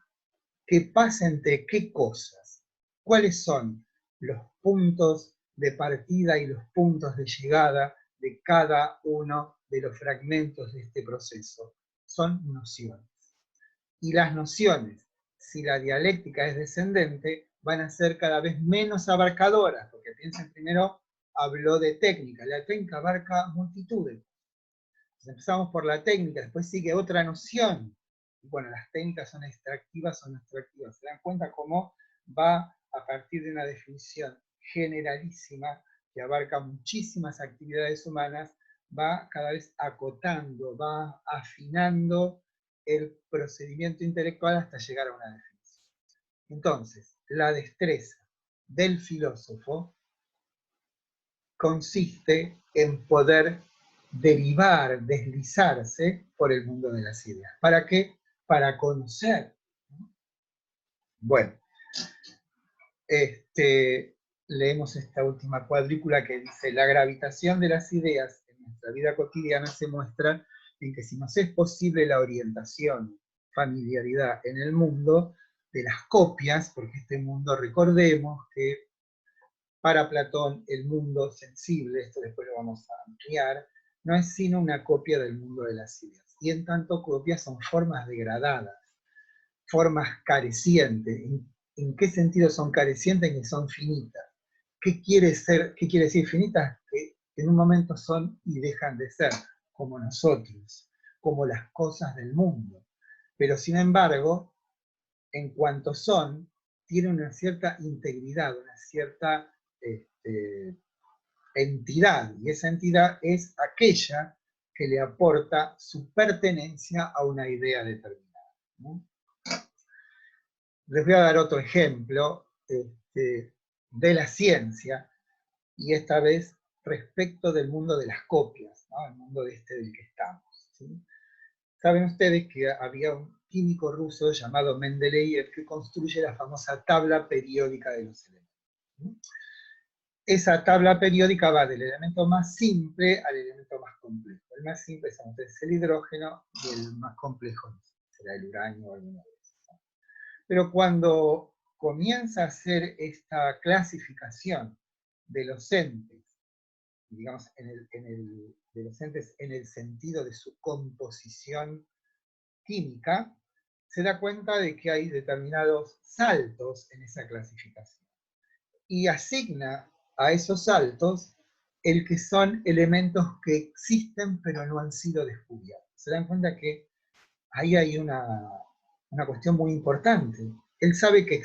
que pasa entre qué cosas. ¿Cuáles son los puntos de partida y los puntos de llegada de cada uno de los fragmentos de este proceso? Son nociones. Y las nociones, si la dialéctica es descendente, van a ser cada vez menos abarcadoras, porque piensen primero, habló de técnica, la técnica abarca multitudes. Entonces empezamos por la técnica, después sigue otra noción. Y bueno, las técnicas son extractivas o no extractivas. ¿Se dan cuenta cómo va a partir de una definición generalísima que abarca muchísimas actividades humanas, va cada vez acotando, va afinando el procedimiento intelectual hasta llegar a una definición? Entonces, la destreza del filósofo consiste en poder derivar, deslizarse por el mundo de las ideas. ¿Para qué? Para conocer. Bueno, leemos esta última cuadrícula que dice, la gravitación de las ideas en nuestra vida cotidiana se muestra en que si nos es posible la orientación, familiaridad en el mundo de las copias, porque este mundo, recordemos que para Platón el mundo sensible, esto después lo vamos a ampliar, no es sino una copia del mundo de las ideas. Y en tanto copias son formas degradadas, formas carecientes. ¿En qué sentido son carecientes? Que son finitas. ¿Qué quiere decir finitas? Que en un momento son y dejan de ser, como nosotros, como las cosas del mundo. Pero sin embargo, en cuanto son, tienen una cierta integridad, una cierta entidad, y esa entidad es aquella que le aporta su pertenencia a una idea determinada, ¿no? Les voy a dar otro ejemplo de la ciencia, y esta vez respecto del mundo de las copias, ¿no? El mundo del que estamos, ¿sí? Saben ustedes que había un químico ruso llamado Mendeleev que construye la famosa tabla periódica de los elementos, ¿sí? Esa tabla periódica va del elemento más simple al elemento más complejo. El más simple es el hidrógeno y el más complejo será el uranio o alguno de esos, ¿no? Pero cuando comienza a hacer esta clasificación de los entes, digamos, de los entes en el sentido de su composición química, se da cuenta de que hay determinados saltos en esa clasificación. Y asigna a esos saltos el que son elementos que existen pero no han sido descubiertos. Se dan cuenta que ahí hay una cuestión muy importante. Él sabe que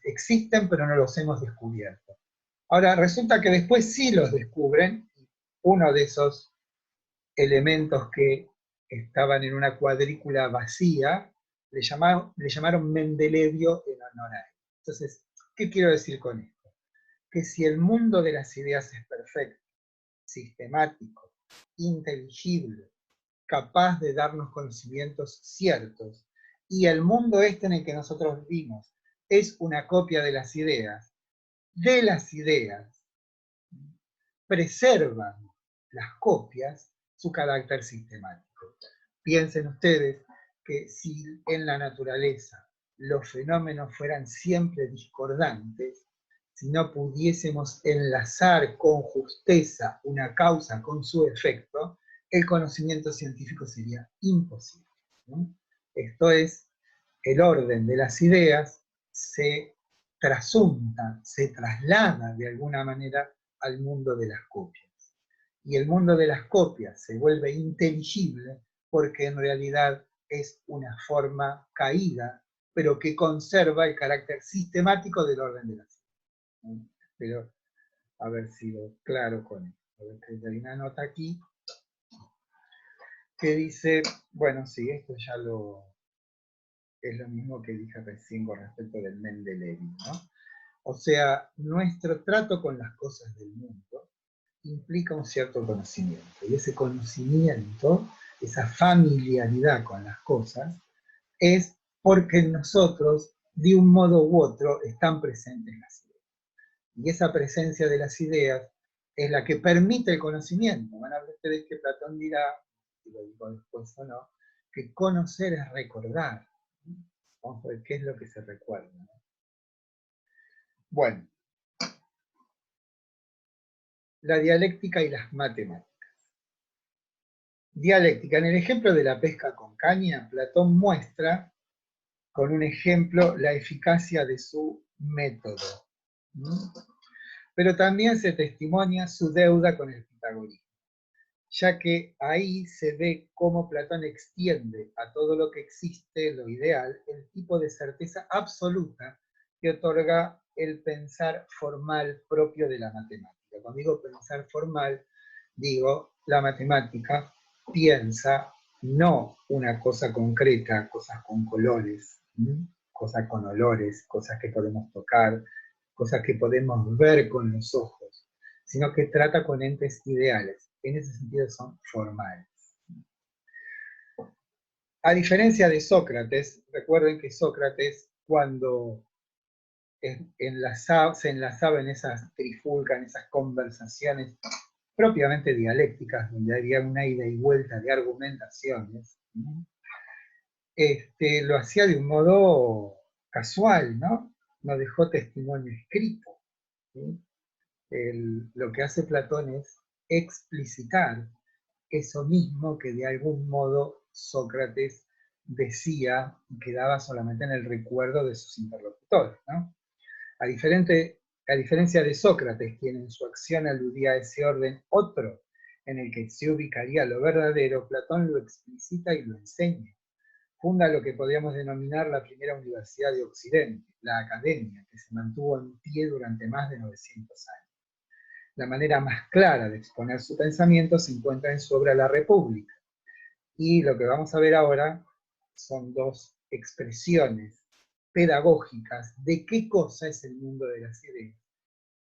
existen pero no los hemos descubierto. Ahora, resulta que después sí los descubren. Uno de esos elementos que estaban en una cuadrícula vacía, le llamaron Mendelevio en honor a él. Entonces, ¿qué quiero decir con esto? Que si el mundo de las ideas es perfecto, sistemático, inteligible, capaz de darnos conocimientos ciertos, y el mundo este en el que nosotros vivimos es una copia de las ideas preservan las copias su carácter sistemático. Piensen ustedes que si en la naturaleza los fenómenos fueran siempre discordantes, si no pudiésemos enlazar con justeza una causa con su efecto, el conocimiento científico sería imposible, ¿no? Esto es, el orden de las ideas se trasunta, se traslada de alguna manera al mundo de las copias. Y el mundo de las copias se vuelve inteligible porque en realidad es una forma caída, pero que conserva el carácter sistemático del orden de las ideas. Espero haber sido claro con esto. A ver, que hay una nota aquí que dice, bueno, sí, esto ya es lo mismo que dije recién con respecto del Mendeleev, ¿no? O sea, nuestro trato con las cosas del mundo implica un cierto conocimiento. Y ese conocimiento, esa familiaridad con las cosas, es porque en nosotros, de un modo u otro, están presentes las ideas. Y esa presencia de las ideas es la que permite el conocimiento. Van a ver ustedes que Platón dirá, si lo digo después o no, que conocer es recordar. Vamos a ver qué es lo que se recuerda, ¿no? Bueno, la dialéctica y las matemáticas. Dialéctica. En el ejemplo de la pesca con caña, Platón muestra con un ejemplo la eficacia de su método. Pero también se testimonia su deuda con el pitagorismo, ya que ahí se ve cómo Platón extiende a todo lo que existe, lo ideal, el tipo de certeza absoluta que otorga el pensar formal propio de la matemática. Cuando digo pensar formal, digo la matemática piensa no una cosa concreta, cosas con colores, cosas con olores, cosas que podemos tocar, cosas que podemos ver con los ojos, sino que trata con entes ideales. En ese sentido son formales. A diferencia de Sócrates, recuerden que Sócrates, cuando se enlazaba en esas trifulcas, en esas conversaciones propiamente dialécticas, donde había una ida y vuelta de argumentaciones, ¿no? Lo hacía de un modo casual, ¿no? No dejó testimonio escrito, ¿sí? Lo que hace Platón es explicitar eso mismo que de algún modo Sócrates decía y quedaba solamente en el recuerdo de sus interlocutores, ¿no? A diferencia de Sócrates, quien en su acción aludía a ese orden otro en el que se ubicaría lo verdadero, Platón lo explicita y lo enseña. Funda lo que podríamos denominar la primera universidad de Occidente, la Academia, que se mantuvo en pie durante más de 900 años. La manera más clara de exponer su pensamiento se encuentra en su obra La República. Y lo que vamos a ver ahora son dos expresiones pedagógicas de qué cosa es el mundo de las ideas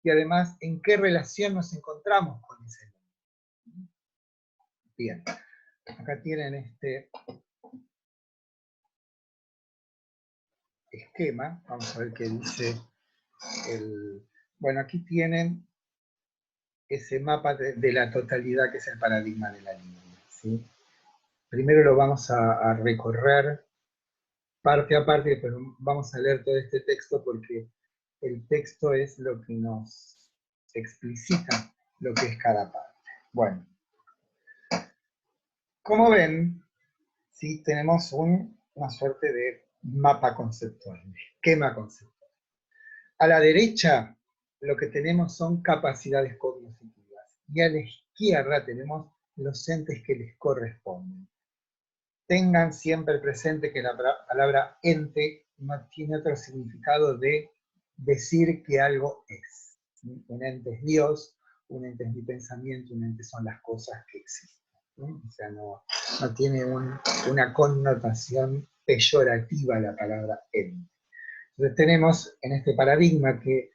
y además en qué relación nos encontramos con ese nombre. Bien, acá tienen este esquema, vamos a ver qué dice bueno, aquí tienen ese mapa de la totalidad que es el paradigma de la línea, ¿sí? Primero lo vamos a recorrer parte a parte, pero vamos a leer todo este texto porque el texto es lo que nos explicita lo que es cada parte. Bueno, como ven, ¿sí? Tenemos una suerte de mapa conceptual, de esquema conceptual. A la derecha lo que tenemos son capacidades cognitivas y a la izquierda tenemos los entes que les corresponden. Tengan siempre presente que la palabra ente no tiene otro significado de decir que algo es. Un ente es Dios, un ente es mi pensamiento, un ente son las cosas que existen. O sea, no tiene una connotación peyorativa la palabra ente. Entonces tenemos en este paradigma que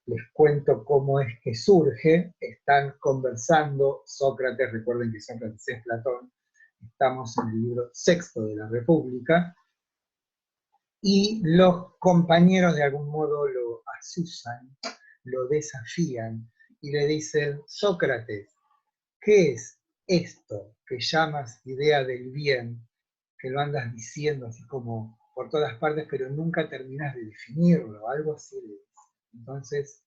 les cuento cómo es que surge, están conversando Sócrates, recuerden que Sócrates es Platón, estamos en el libro sexto de la República, y los compañeros de algún modo lo asusan, lo desafían, y le dicen, Sócrates, ¿qué es esto que llamas idea del bien, que lo andas diciendo así como por todas partes, pero nunca terminas de definirlo, algo así le dice? Entonces,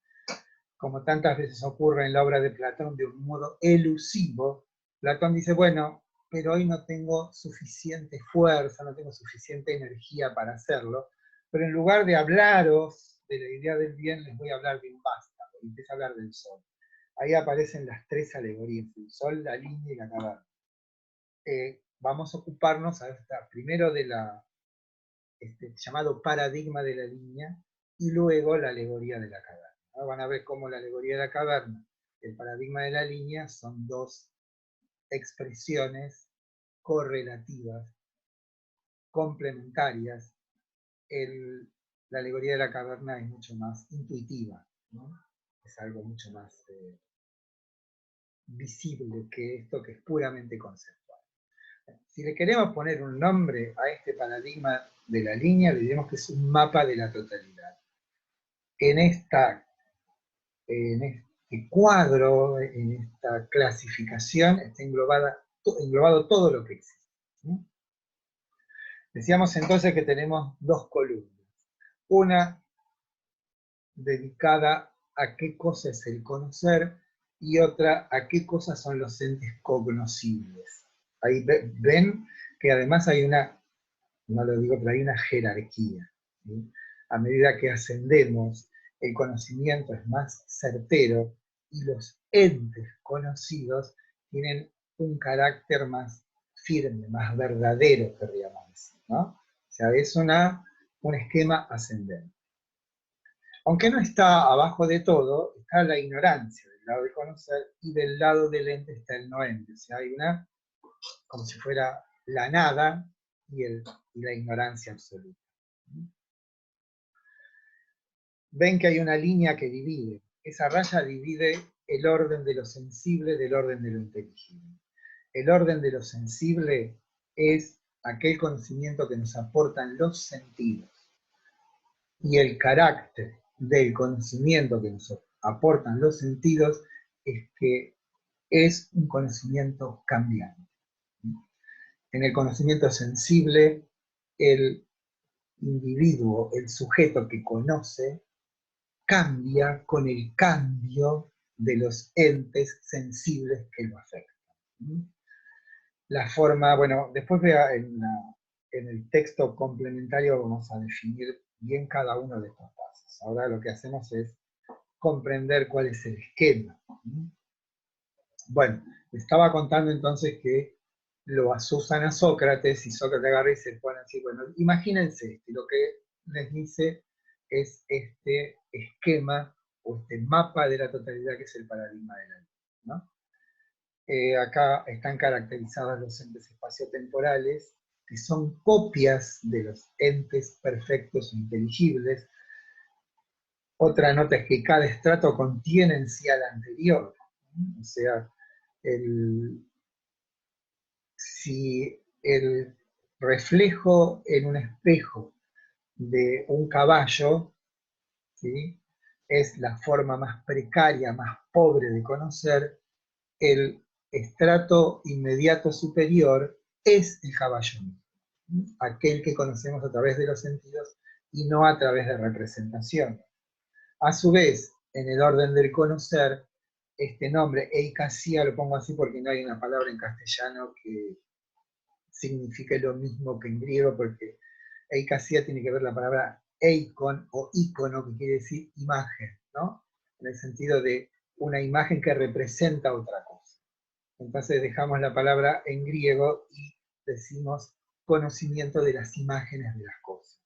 como tantas veces ocurre en la obra de Platón, de un modo elusivo, Platón dice, bueno, pero hoy no tengo suficiente fuerza, no tengo suficiente energía para hacerlo, pero en lugar de hablaros de la idea del bien, les voy a hablar de un vástago, y empieza a hablar del sol. Ahí aparecen las tres alegorías, el sol, la línea y la caverna. Vamos a ocuparnos primero de llamado paradigma de la línea, y luego la alegoría de la caverna. ¿No? Van a ver cómo la alegoría de la caverna y el paradigma de la línea son dos expresiones correlativas, complementarias. La alegoría de la caverna es mucho más intuitiva, ¿no? Es algo mucho más visible que esto que es puramente conceptual. Si le queremos poner un nombre a este paradigma de la línea, le diremos que es un mapa de la totalidad. En este cuadro, en esta clasificación, está englobado todo lo que existe. ¿Sí? Decíamos entonces que tenemos dos columnas. Una dedicada a qué cosa es el conocer y otra a qué cosas son los entes cognoscibles. Ahí ven que además hay no lo digo, pero hay una jerarquía. ¿Sí? A medida que ascendemos, el conocimiento es más certero y los entes conocidos tienen un carácter más firme, más verdadero, querríamos decir, ¿no? O sea, es un esquema ascendente. Aunque no está abajo de todo, está la ignorancia del lado de conocer, y del lado del ente está el no ente. O sea, hay como si fuera la nada y la ignorancia absoluta. Ven que hay una línea que divide. Esa raya divide el orden de lo sensible del orden de lo inteligible. El orden de lo sensible es aquel conocimiento que nos aportan los sentidos. Y el carácter del conocimiento que nos aportan los sentidos es que es un conocimiento cambiante. En el conocimiento sensible, el individuo, el sujeto que conoce, cambia con el cambio de los entes sensibles que lo afectan. La forma, bueno, después vea en el texto complementario vamos a definir bien cada uno de estos pasos. Ahora lo que hacemos es comprender cuál es el esquema. Bueno, estaba contando entonces que lo asusan a Sócrates, y Sócrates agarra y se pone así, bueno, imagínense, y lo que les dice es este esquema o este mapa de la totalidad que es el paradigma de la ley, ¿no? Acá están caracterizados los entes espaciotemporales, que son copias de los entes perfectos e inteligibles. Otra nota es que cada estrato contiene en sí al anterior. O sea, si el reflejo en un espejo de un caballo, ¿sí?, es la forma más precaria, más pobre de conocer, el estrato inmediato superior es el caballo mismo, aquel que conocemos a través de los sentidos y no a través de representación. A su vez, en el orden del conocer, este nombre, eikasia, lo pongo así porque no hay una palabra en castellano que signifique lo mismo que en griego, porque eikasia tiene que ver la palabra eikon o ícono, que quiere decir imagen, ¿no? En el sentido de una imagen que representa otra cosa. Entonces dejamos la palabra en griego y decimos conocimiento de las imágenes de las cosas.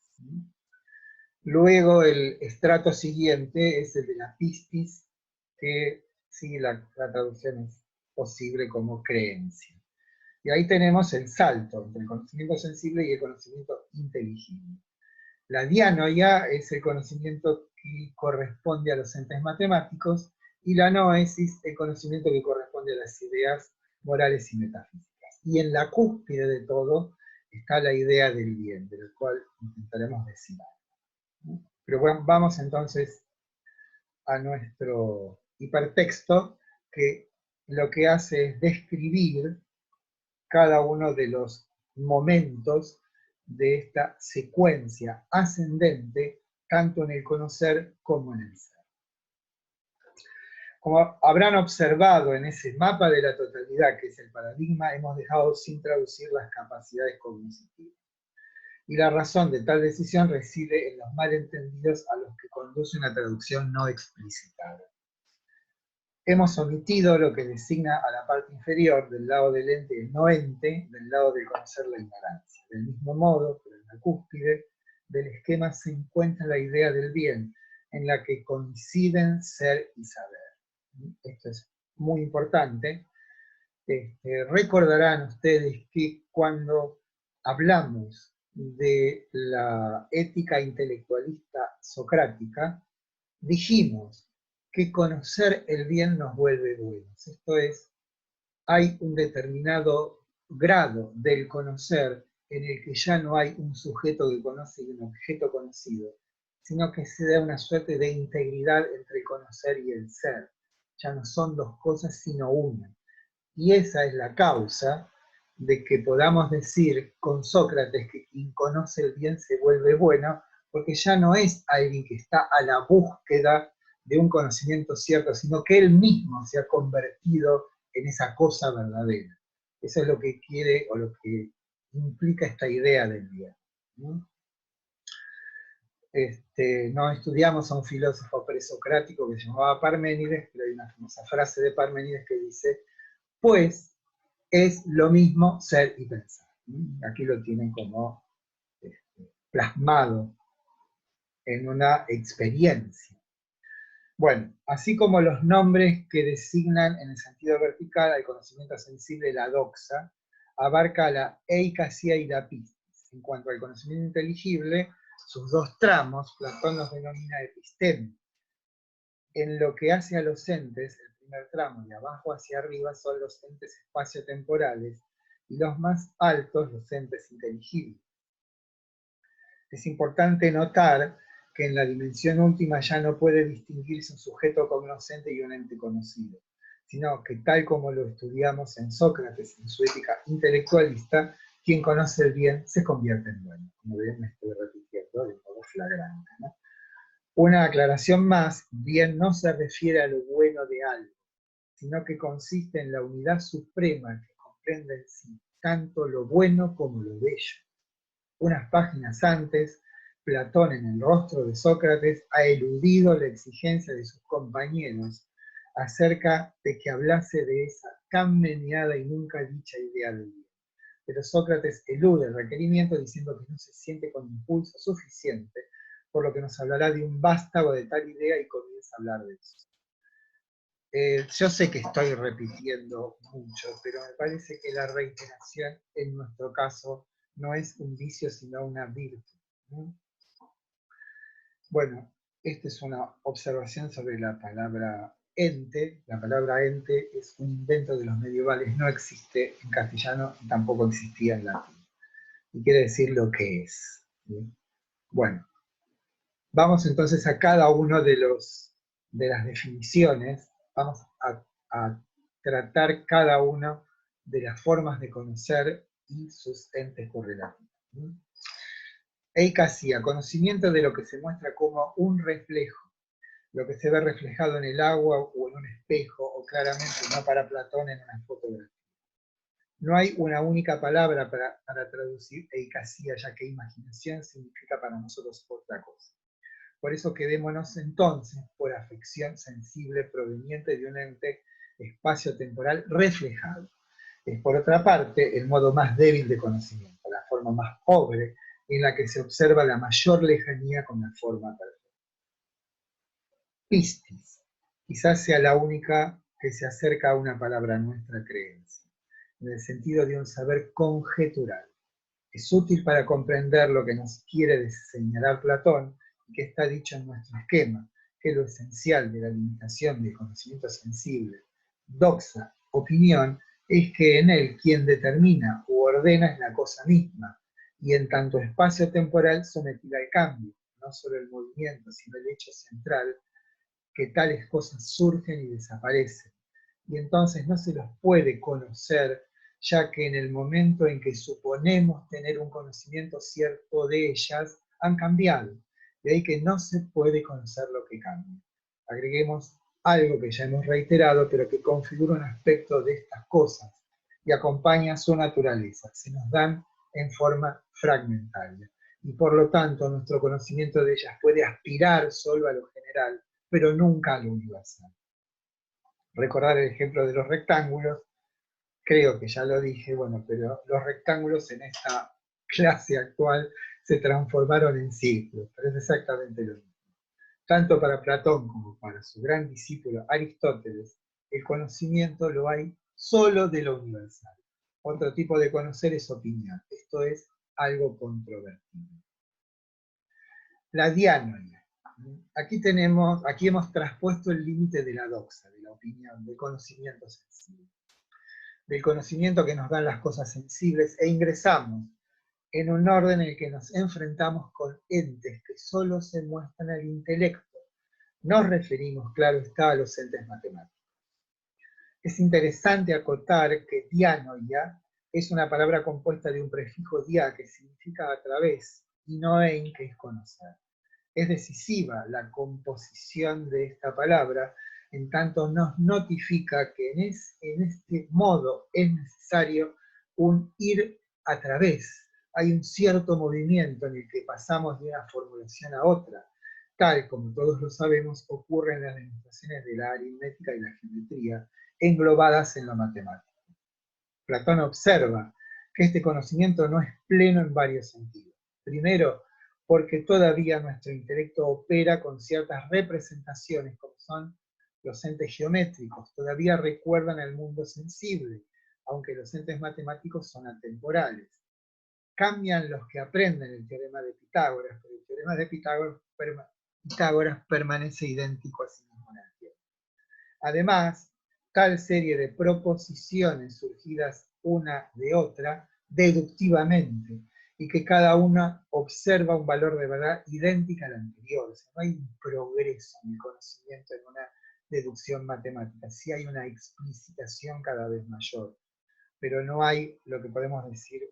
Luego el estrato siguiente es el de la pistis, que sí, la traducción es posible como creencia. Y ahí tenemos el salto entre el conocimiento sensible y el conocimiento inteligible. La dianoia es el conocimiento que corresponde a los entes matemáticos, y la noesis el conocimiento que corresponde a las ideas morales y metafísicas. Y en la cúspide de todo está la idea del bien, de la cual intentaremos decir algo. Pero bueno, vamos entonces a nuestro hipertexto, que lo que hace es describir cada uno de los momentos de esta secuencia ascendente, tanto en el conocer como en el ser. Como habrán observado en ese mapa de la totalidad, que es el paradigma, hemos dejado sin traducir las capacidades cognitivas. Y la razón de tal decisión reside en los malentendidos a los que conduce una traducción no explicitada. Hemos omitido lo que designa a la parte inferior del lado del ente el no ente, del lado de conocer la ignorancia. Del mismo modo, pero en la cúspide del esquema se encuentra la idea del bien, en la que coinciden ser y saber. Esto es muy importante. Recordarán ustedes que cuando hablamos de la ética intelectualista socrática, dijimos que conocer el bien nos vuelve buenos. Esto es, hay un determinado grado del conocer en el que ya no hay un sujeto que conoce y un objeto conocido, sino que se da una suerte de integridad entre el conocer y el ser. Ya no son dos cosas, sino una. Y esa es la causa de que podamos decir con Sócrates que quien conoce el bien se vuelve bueno, porque ya no es alguien que está a la búsqueda de un conocimiento cierto, sino que él mismo se ha convertido en esa cosa verdadera. Eso es lo que quiere o lo que implica esta idea del bien, ¿no? No estudiamos a un filósofo presocrático que se llamaba Parménides, pero hay una famosa frase de Parménides que dice: pues es lo mismo ser y pensar. Aquí lo tienen como plasmado en una experiencia. Bueno, así como los nombres que designan en el sentido vertical al conocimiento sensible, la doxa, abarca la eikasia y la pistis. En cuanto al conocimiento inteligible, sus dos tramos, Platón los denomina episteme. En lo que hace a los entes, el primer tramo de abajo hacia arriba son los entes espaciotemporales y los más altos los entes inteligibles. Es importante notar que en la dimensión última ya no puede distinguirse un sujeto cognoscente y un ente conocido, sino que tal como lo estudiamos en Sócrates en su ética intelectualista, quien conoce el bien se convierte en bueno. Como ven, me estoy repitiendo de modo flagrante, ¿no? Una aclaración más: bien no se refiere a lo bueno de algo, sino que consiste en la unidad suprema que comprende en sí tanto lo bueno como lo bello. Unas páginas antes, Platón, en el rostro de Sócrates, ha eludido la exigencia de sus compañeros acerca de que hablase de esa tan meneada y nunca dicha idea del bien. Pero Sócrates elude el requerimiento diciendo que no se siente con impulso suficiente, por lo que nos hablará de un vástago de tal idea y comienza a hablar de eso. Yo sé que estoy repitiendo mucho, pero me parece que la reiteración en nuestro caso no es un vicio, sino una virtud, ¿no? Bueno, Esta es una observación sobre la palabra ente. La palabra ente es un invento de los medievales, no existe en castellano y tampoco existía en latín. Y quiere decir lo que es. ¿Sí? Bueno, vamos entonces a cada uno de las definiciones, vamos a tratar cada una de las formas de conocer y sus entes correlativos. Eikasia, conocimiento de lo que se muestra como un reflejo, lo que se ve reflejado en el agua o en un espejo, o claramente no para Platón en una fotografía. No hay una única palabra para traducir eikasia, ya que imaginación significa para nosotros otra cosa. Por eso quedémonos entonces por afección sensible proveniente de un ente espacio-temporal reflejado. Es por otra parte el modo más débil de conocimiento, la forma más pobre en la que se observa la mayor lejanía con la forma perfecta. Pistis, quizás sea la única que se acerca a una palabra a nuestra creencia, en el sentido de un saber conjetural. Es útil para comprender lo que nos quiere señalar Platón y que está dicho en nuestro esquema, que lo esencial de la limitación del conocimiento sensible, doxa, opinión, es que en él quien determina u ordena es la cosa misma, y en tanto espacio temporal sometida al cambio, no solo el movimiento, sino el hecho central, que tales cosas surgen y desaparecen, y entonces no se los puede conocer, ya que en el momento en que suponemos tener un conocimiento cierto de ellas, han cambiado, de ahí que no se puede conocer lo que cambia. Agreguemos algo que ya hemos reiterado, pero que configura un aspecto de estas cosas y acompaña su naturaleza, se nos dan en forma fragmentaria, y por lo tanto nuestro conocimiento de ellas puede aspirar solo a lo general, pero nunca a lo universal. Recordar el ejemplo de los rectángulos, creo que ya lo dije, bueno, pero los rectángulos en esta clase actual se transformaron en círculos, pero es exactamente lo mismo. Tanto para Platón como para su gran discípulo Aristóteles, el conocimiento lo hay solo de lo universal. Otro tipo de conocer es opinión, esto es algo controvertido. La dianoia. Aquí hemos traspuesto el límite de la doxa, de la opinión, del conocimiento sensible. Del conocimiento que nos dan las cosas sensibles, e ingresamos en un orden en el que nos enfrentamos con entes que solo se muestran al intelecto. Nos referimos, claro está, a los entes matemáticos. Es interesante acotar que dianoia es una palabra compuesta de un prefijo dia, que significa a través, y noein, que es conocer. Es decisiva la composición de esta palabra, en tanto nos notifica que en este modo es necesario un ir a través. Hay un cierto movimiento en el que pasamos de una formulación a otra, tal como todos lo sabemos ocurre en las demostraciones de la aritmética y la geometría, englobadas en lo matemático. Platón observa que este conocimiento no es pleno en varios sentidos. Primero, porque todavía nuestro intelecto opera con ciertas representaciones, como son los entes geométricos, todavía recuerdan el mundo sensible, aunque los entes matemáticos son atemporales. Cambian los que aprenden el teorema de Pitágoras, pero el teorema de Pitágoras permanece idéntico a sí mismo en el tiempo. Además, tal serie de proposiciones surgidas una de otra, deductivamente, y que cada una observa un valor de verdad idéntica al anterior. O sea, no hay un progreso en el conocimiento en una deducción matemática, sí hay una explicitación cada vez mayor, pero no hay lo que podemos decir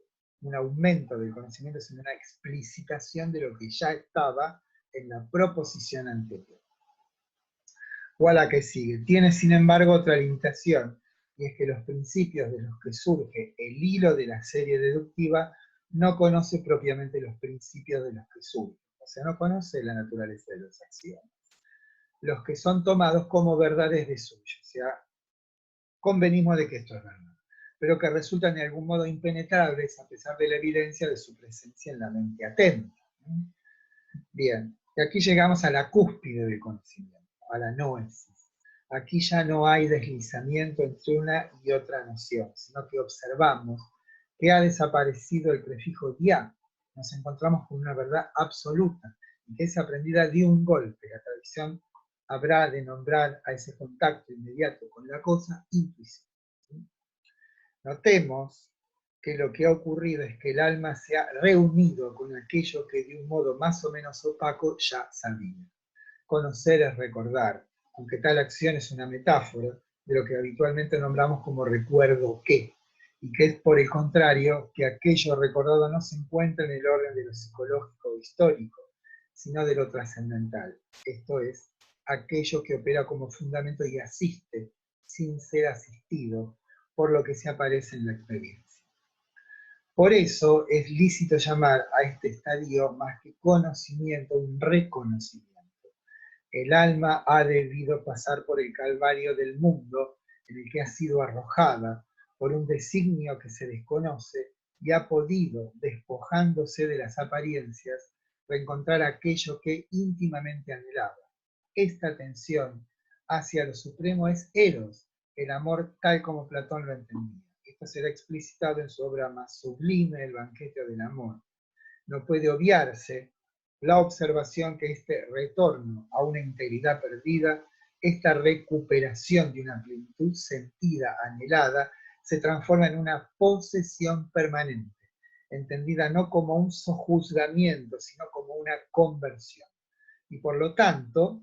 un aumento del conocimiento, sino una explicitación de lo que ya estaba en la proposición anterior. O a la que sigue. Tiene, sin embargo, otra limitación, y es que los principios de los que surge el hilo de la serie deductiva no conoce propiamente los principios de los que surge, o sea, no conoce la naturaleza de las acciones, los que son tomados como verdades de suyo, o sea, convenimos de que esto es verdad, pero que resultan de algún modo impenetrables a pesar de la evidencia de su presencia en la mente atenta. Bien, y aquí llegamos a la cúspide del conocimiento, a la noesis. Aquí ya no hay deslizamiento entre una y otra noción, sino que observamos que ha desaparecido el prefijo dia. Nos encontramos con una verdad absoluta, y que es aprendida de un golpe. La tradición habrá de nombrar a ese contacto inmediato con la cosa intuición. Notemos que lo que ha ocurrido es que el alma se ha reunido con aquello que de un modo más o menos opaco ya sabía. Conocer es recordar, aunque tal acción es una metáfora de lo que habitualmente nombramos como recuerdo qué, y que es por el contrario que aquello recordado no se encuentra en el orden de lo psicológico o histórico, sino de lo trascendental, esto es, aquello que opera como fundamento y asiste, sin ser asistido, por lo que se aparece en la experiencia. Por eso es lícito llamar a este estadio más que conocimiento, un reconocimiento. El alma ha debido pasar por el calvario del mundo en el que ha sido arrojada por un designio que se desconoce y ha podido, despojándose de las apariencias, reencontrar aquello que íntimamente anhelaba. Esta tensión hacia lo supremo es eros, el amor tal como Platón lo entendía. Esto será explicitado en su obra más sublime, El banquete del amor. No puede obviarse la observación que este retorno a una integridad perdida, esta recuperación de una plenitud sentida, anhelada, se transforma en una posesión permanente, entendida no como un sojuzgamiento, sino como una conversión. Y por lo tanto,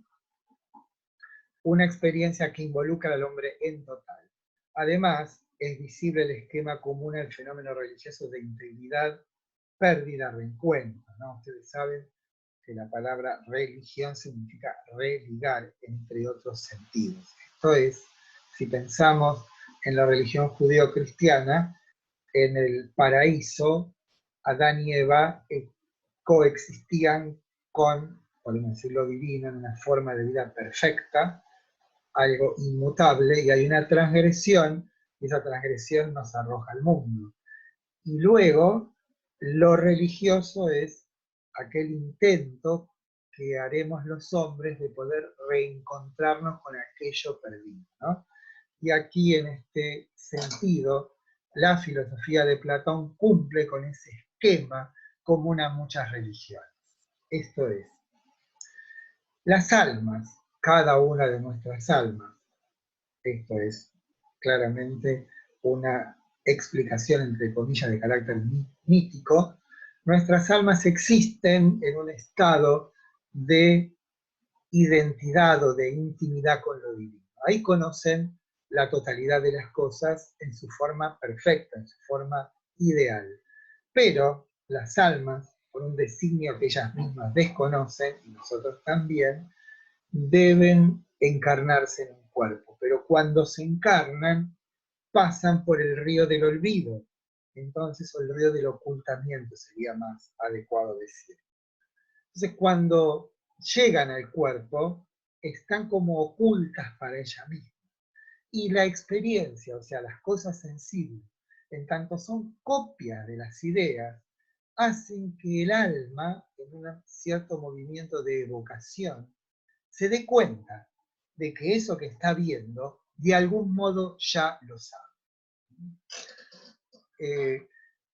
una experiencia que involucra al hombre en total. Además, es visible el esquema común al fenómeno religioso de integridad, pérdida, reencuentro, ¿no? Ustedes saben que la palabra religión significa religar, entre otros sentidos. Esto es, si pensamos en la religión judeo-cristiana, en el paraíso, Adán y Eva coexistían con, podemos decirlo, divino, en una forma de vida perfecta, algo inmutable, y hay una transgresión, y esa transgresión nos arroja al mundo. Y luego, lo religioso es aquel intento que haremos los hombres de poder reencontrarnos con aquello perdido, ¿no? Y aquí, en este sentido, la filosofía de Platón cumple con ese esquema común a muchas religiones. Esto es, las almas, cada una de nuestras almas, esto es claramente una explicación, entre comillas, de carácter mítico, nuestras almas existen en un estado de identidad o de intimidad con lo divino. Ahí conocen la totalidad de las cosas en su forma perfecta, en su forma ideal. Pero las almas, por un designio que ellas mismas desconocen, y nosotros también, deben encarnarse en un cuerpo. Pero cuando se encarnan, pasan por el río del olvido. Entonces, o el río del ocultamiento sería más adecuado decir. Entonces, cuando llegan al cuerpo, están como ocultas para ella misma. Y la experiencia, o sea, las cosas sensibles, en tanto son copias de las ideas, hacen que el alma, en un cierto movimiento de evocación, se dé cuenta de que eso que está viendo, de algún modo ya lo sabe.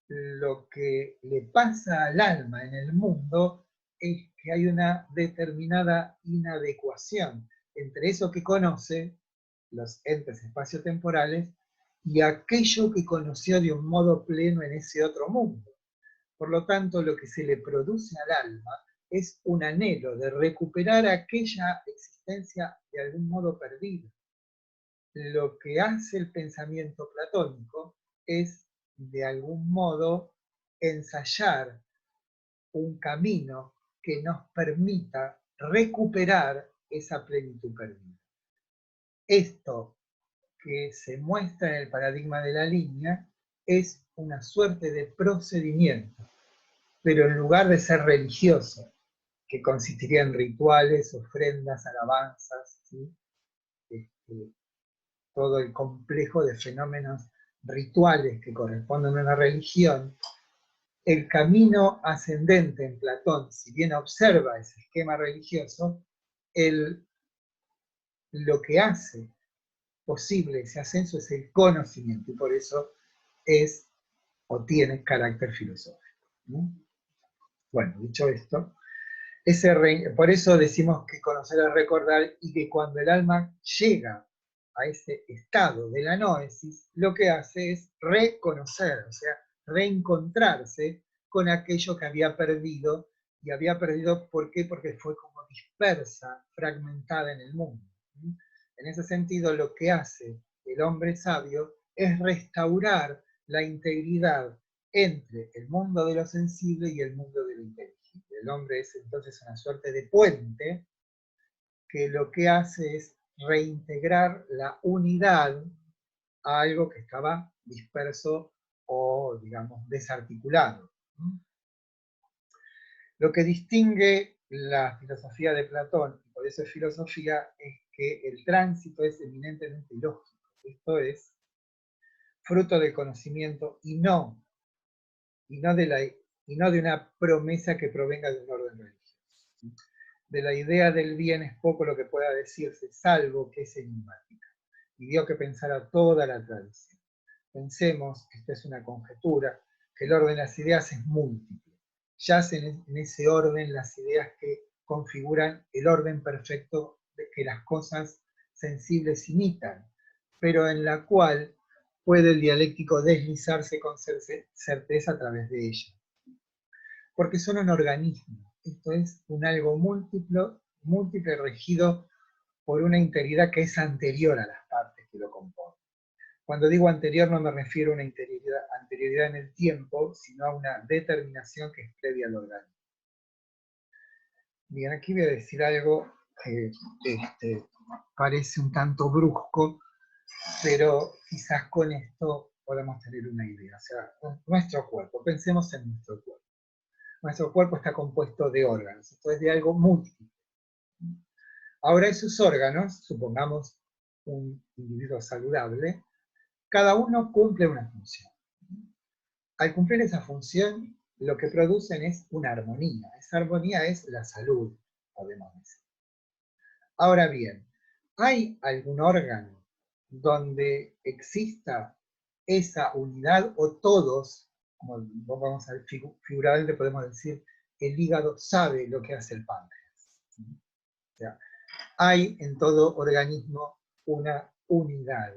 Lo que le pasa al alma en el mundo es que hay una determinada inadecuación entre eso que conoce, los entes espaciotemporales, y aquello que conoció de un modo pleno en ese otro mundo. Por lo tanto, lo que se le produce al alma es un anhelo de recuperar aquella existencia de algún modo perdida. Lo que hace el pensamiento platónico es, de algún modo, ensayar un camino que nos permita recuperar esa plenitud perdida. Esto que se muestra en el paradigma de la línea es una suerte de procedimiento, pero en lugar de ser religioso, que consistiría en rituales, ofrendas, alabanzas, ¿sí? Todo el complejo de fenómenos rituales que corresponden a una religión, el camino ascendente en Platón, si bien observa ese esquema religioso, lo que hace posible ese ascenso es el conocimiento, y por eso es o tiene carácter filosófico, ¿no? Bueno, dicho esto, Por eso decimos que conocer es recordar, y que cuando el alma llega a ese estado de la noesis, lo que hace es reconocer, o sea, reencontrarse con aquello que había perdido, y había perdido, ¿por qué? Porque fue como dispersa, fragmentada en el mundo. En ese sentido, lo que hace el hombre sabio es restaurar la integridad entre el mundo de lo sensible y el mundo de lo inteligible. El hombre es entonces una suerte de puente que lo que hace es reintegrar la unidad a algo que estaba disperso o, digamos, desarticulado. Lo que distingue la filosofía de Platón, y por eso es filosofía, es que el tránsito es eminentemente lógico. Esto es fruto del conocimiento y no de una promesa que provenga de un orden religioso. De la idea del bien es poco lo que pueda decirse, salvo que es enigmática, y dio que pensar a toda la tradición. Pensemos, esta es una conjetura, que el orden de las ideas es múltiple. Yacen en ese orden las ideas que configuran el orden perfecto de que las cosas sensibles imitan, pero en la cual puede el dialéctico deslizarse con certeza a través de ella. Porque son un organismo, esto es un algo múltiple regido por una integridad que es anterior a las partes que lo componen. Cuando digo anterior no me refiero a una anterioridad en el tiempo, sino a una determinación que es previa al organismo. Bien, aquí voy a decir algo que parece un tanto brusco, pero quizás con esto podemos tener una idea. O sea, nuestro cuerpo, pensemos en nuestro cuerpo. Nuestro cuerpo está compuesto de órganos, esto es de algo múltiple. Ahora esos órganos, supongamos un individuo saludable, cada uno cumple una función. Al cumplir esa función, lo que producen es una armonía. Esa armonía es la salud, podemos decir. Ahora bien, ¿hay algún órgano donde exista esa unidad o todos, como vamos a ver figuralmente podemos decir, el hígado sabe lo que hace el páncreas? O sea, hay en todo organismo una unidad,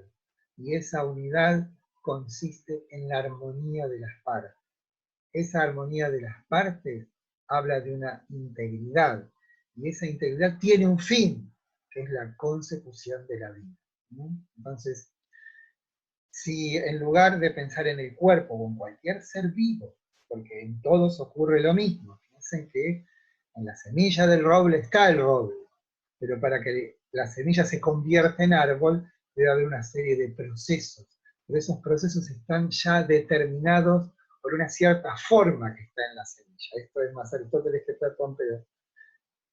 y esa unidad consiste en la armonía de las partes. Esa armonía de las partes habla de una integridad, y esa integridad tiene un fin, que es la consecución de la vida. Entonces, si en lugar de pensar en el cuerpo o en cualquier ser vivo, porque en todos ocurre lo mismo, piensen que en la semilla del roble está el roble, pero para que la semilla se convierta en árbol debe haber una serie de procesos, pero esos procesos están ya determinados por una cierta forma que está en la semilla. Esto es más Aristóteles que Platón, pero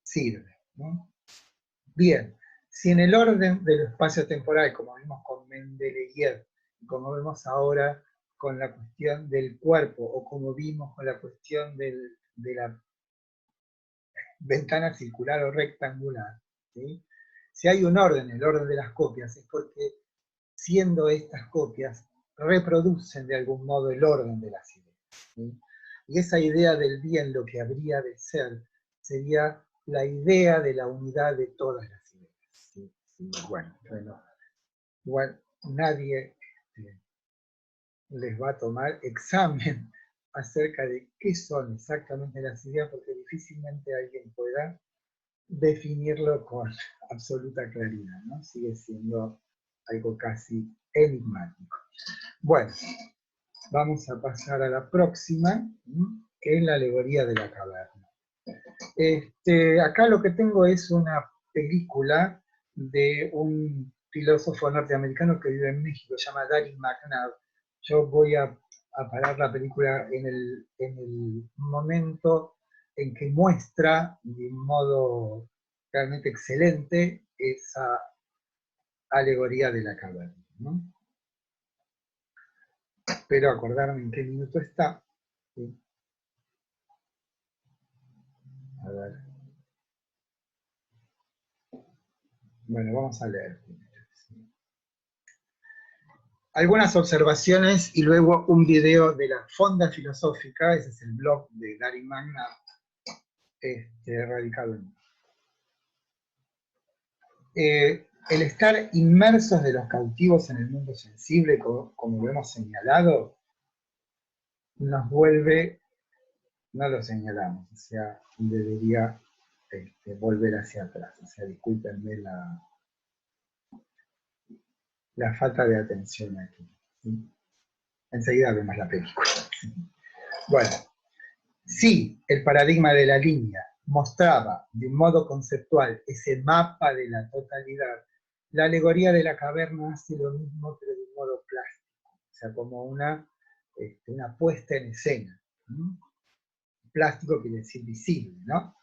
sirve, ¿no? Bien, si en el orden del espacio temporal, como vimos con Mendeleev, y como vemos ahora con la cuestión del cuerpo, o como vimos con la cuestión de la ventana circular o rectangular, ¿sí? Si hay un orden, el orden de las copias, es porque siendo estas copias, reproducen de algún modo el orden de las ideas, ¿sí? Y esa idea del bien, lo que habría de ser, sería la idea de la unidad de todas las ideas. ¿Sí? Sí, bueno, igual nadie les va a tomar examen acerca de qué son exactamente las ideas, porque difícilmente alguien pueda definirlo con absoluta claridad, ¿no? Sigue siendo algo casi enigmático. Bueno, vamos a pasar a la próxima, que es la alegoría de la caverna. Acá lo que tengo es una película de un filósofo norteamericano que vive en México, se llama Darin McNabb. Yo voy a parar la película en el momento en que muestra de un modo realmente excelente esa alegoría de la caverna, ¿no? Espero acordarme en qué minuto está. ¿Sí? A ver. Bueno, vamos a leer. Algunas observaciones y luego un video de la Fonda Filosófica, ese es el blog de Darin McNabb. radicado en mí. El estar inmersos de los cautivos en el mundo sensible, como lo hemos señalado, nos vuelve, no lo señalamos, o sea, debería volver hacia atrás, o sea, discúlpenme la falta de atención aquí, ¿sí? Enseguida vemos la película. Bueno, sí, el paradigma de la línea mostraba de un modo conceptual ese mapa de la totalidad. La alegoría de la caverna hace lo mismo, pero de un modo plástico, o sea, como una puesta en escena. Plástico quiere decir visible, ¿no?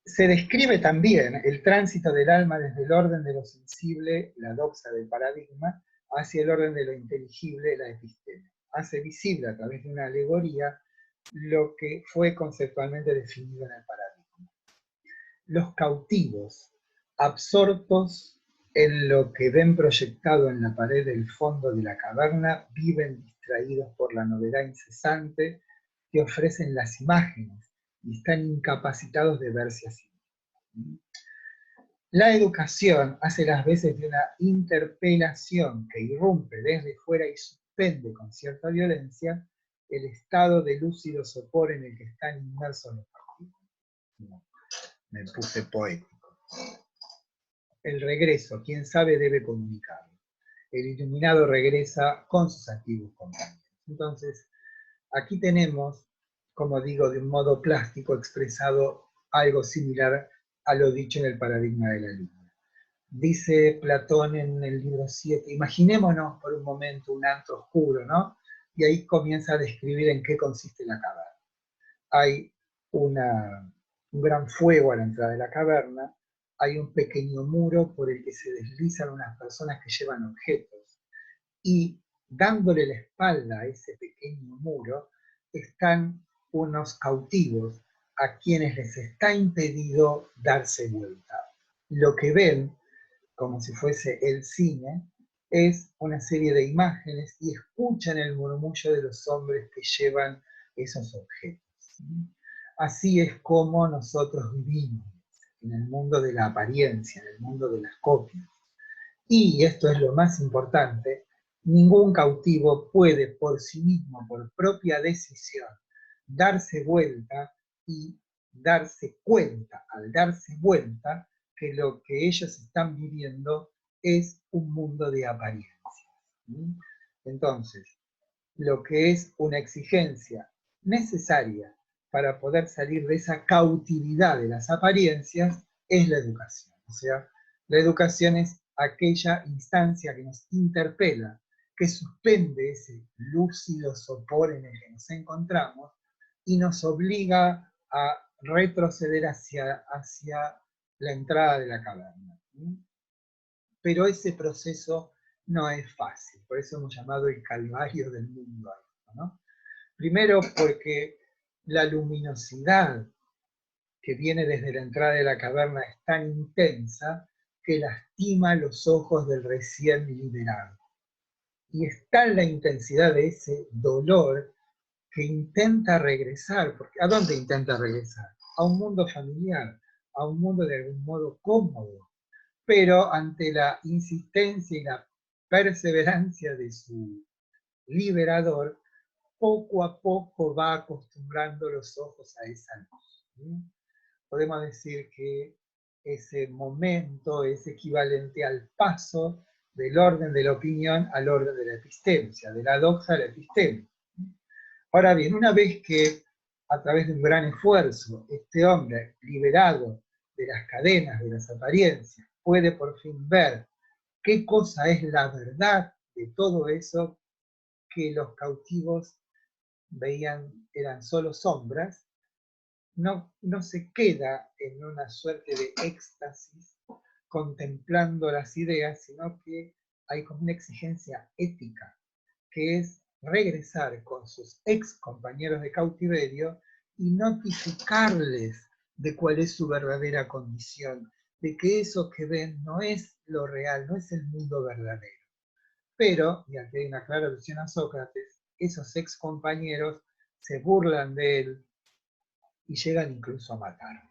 Se describe también el tránsito del alma desde el orden de lo sensible, la doxa del paradigma, hacia el orden de lo inteligible, la episteme. Hace visible a través de una alegoría lo que fue conceptualmente definido en el paradigma. Los cautivos, absortos en lo que ven proyectado en la pared del fondo de la caverna, viven distraídos por la novedad incesante que ofrecen las imágenes y están incapacitados de verse así. La educación hace las veces de una interpelación que irrumpe desde fuera y suspende con cierta violencia el estado de lúcido sopor en el que están inmersos los cautivos. No, me puse poético. El regreso, quien sabe debe comunicarlo. El iluminado regresa con sus activos compañeros. Entonces, aquí tenemos, como digo, de un modo plástico expresado algo similar a lo dicho en el paradigma de la línea. Dice Platón en el libro 7, imaginémonos por un momento un antro oscuro, ¿no? Y ahí comienza a describir en qué consiste la caverna. Hay un gran fuego a la entrada de la caverna, hay un pequeño muro por el que se deslizan unas personas que llevan objetos, y dándole la espalda a ese pequeño muro, están unos cautivos a quienes les está impedido darse vuelta. Lo que ven, como si fuese el cine, es una serie de imágenes y escuchan el murmullo de los hombres que llevan esos objetos. Así es como nosotros vivimos en el mundo de la apariencia, en el mundo de las copias. Y esto es lo más importante, ningún cautivo puede por sí mismo, por propia decisión, darse vuelta y darse cuenta, al darse vuelta, que lo que ellos están viviendo es un mundo de apariencias. Entonces, lo que es una exigencia necesaria para poder salir de esa cautividad de las apariencias es la educación. O sea, la educación es aquella instancia que nos interpela, que suspende ese lúcido sopor en el que nos encontramos y nos obliga a retroceder hacia la entrada de la caverna. Pero ese proceso no es fácil, por eso hemos llamado el calvario del mundo, ¿no? Primero porque la luminosidad que viene desde la entrada de la caverna es tan intensa que lastima los ojos del recién liberado. Y es tal la intensidad de ese dolor que intenta regresar, porque ¿a dónde intenta regresar? A un mundo familiar, a un mundo de algún modo cómodo, pero ante la insistencia y la perseverancia de su liberador, poco a poco va acostumbrando los ojos a esa luz. Podemos decir que ese momento es equivalente al paso del orden de la opinión al orden de la epistencia, de la doxa a la episteme. Ahora bien, una vez que a través de un gran esfuerzo este hombre, liberado de las cadenas, de las apariencias, puede por fin ver qué cosa es la verdad de todo eso que los cautivos veían eran solo sombras, no se queda en una suerte de éxtasis contemplando las ideas, sino que hay como una exigencia ética, que es regresar con sus ex compañeros de cautiverio y notificarles de cuál es su verdadera condición, de que eso que ven no es lo real, no es el mundo verdadero. Pero, y aquí hay una clara alusión a Sócrates, esos ex compañeros se burlan de él, y llegan incluso a matarlo.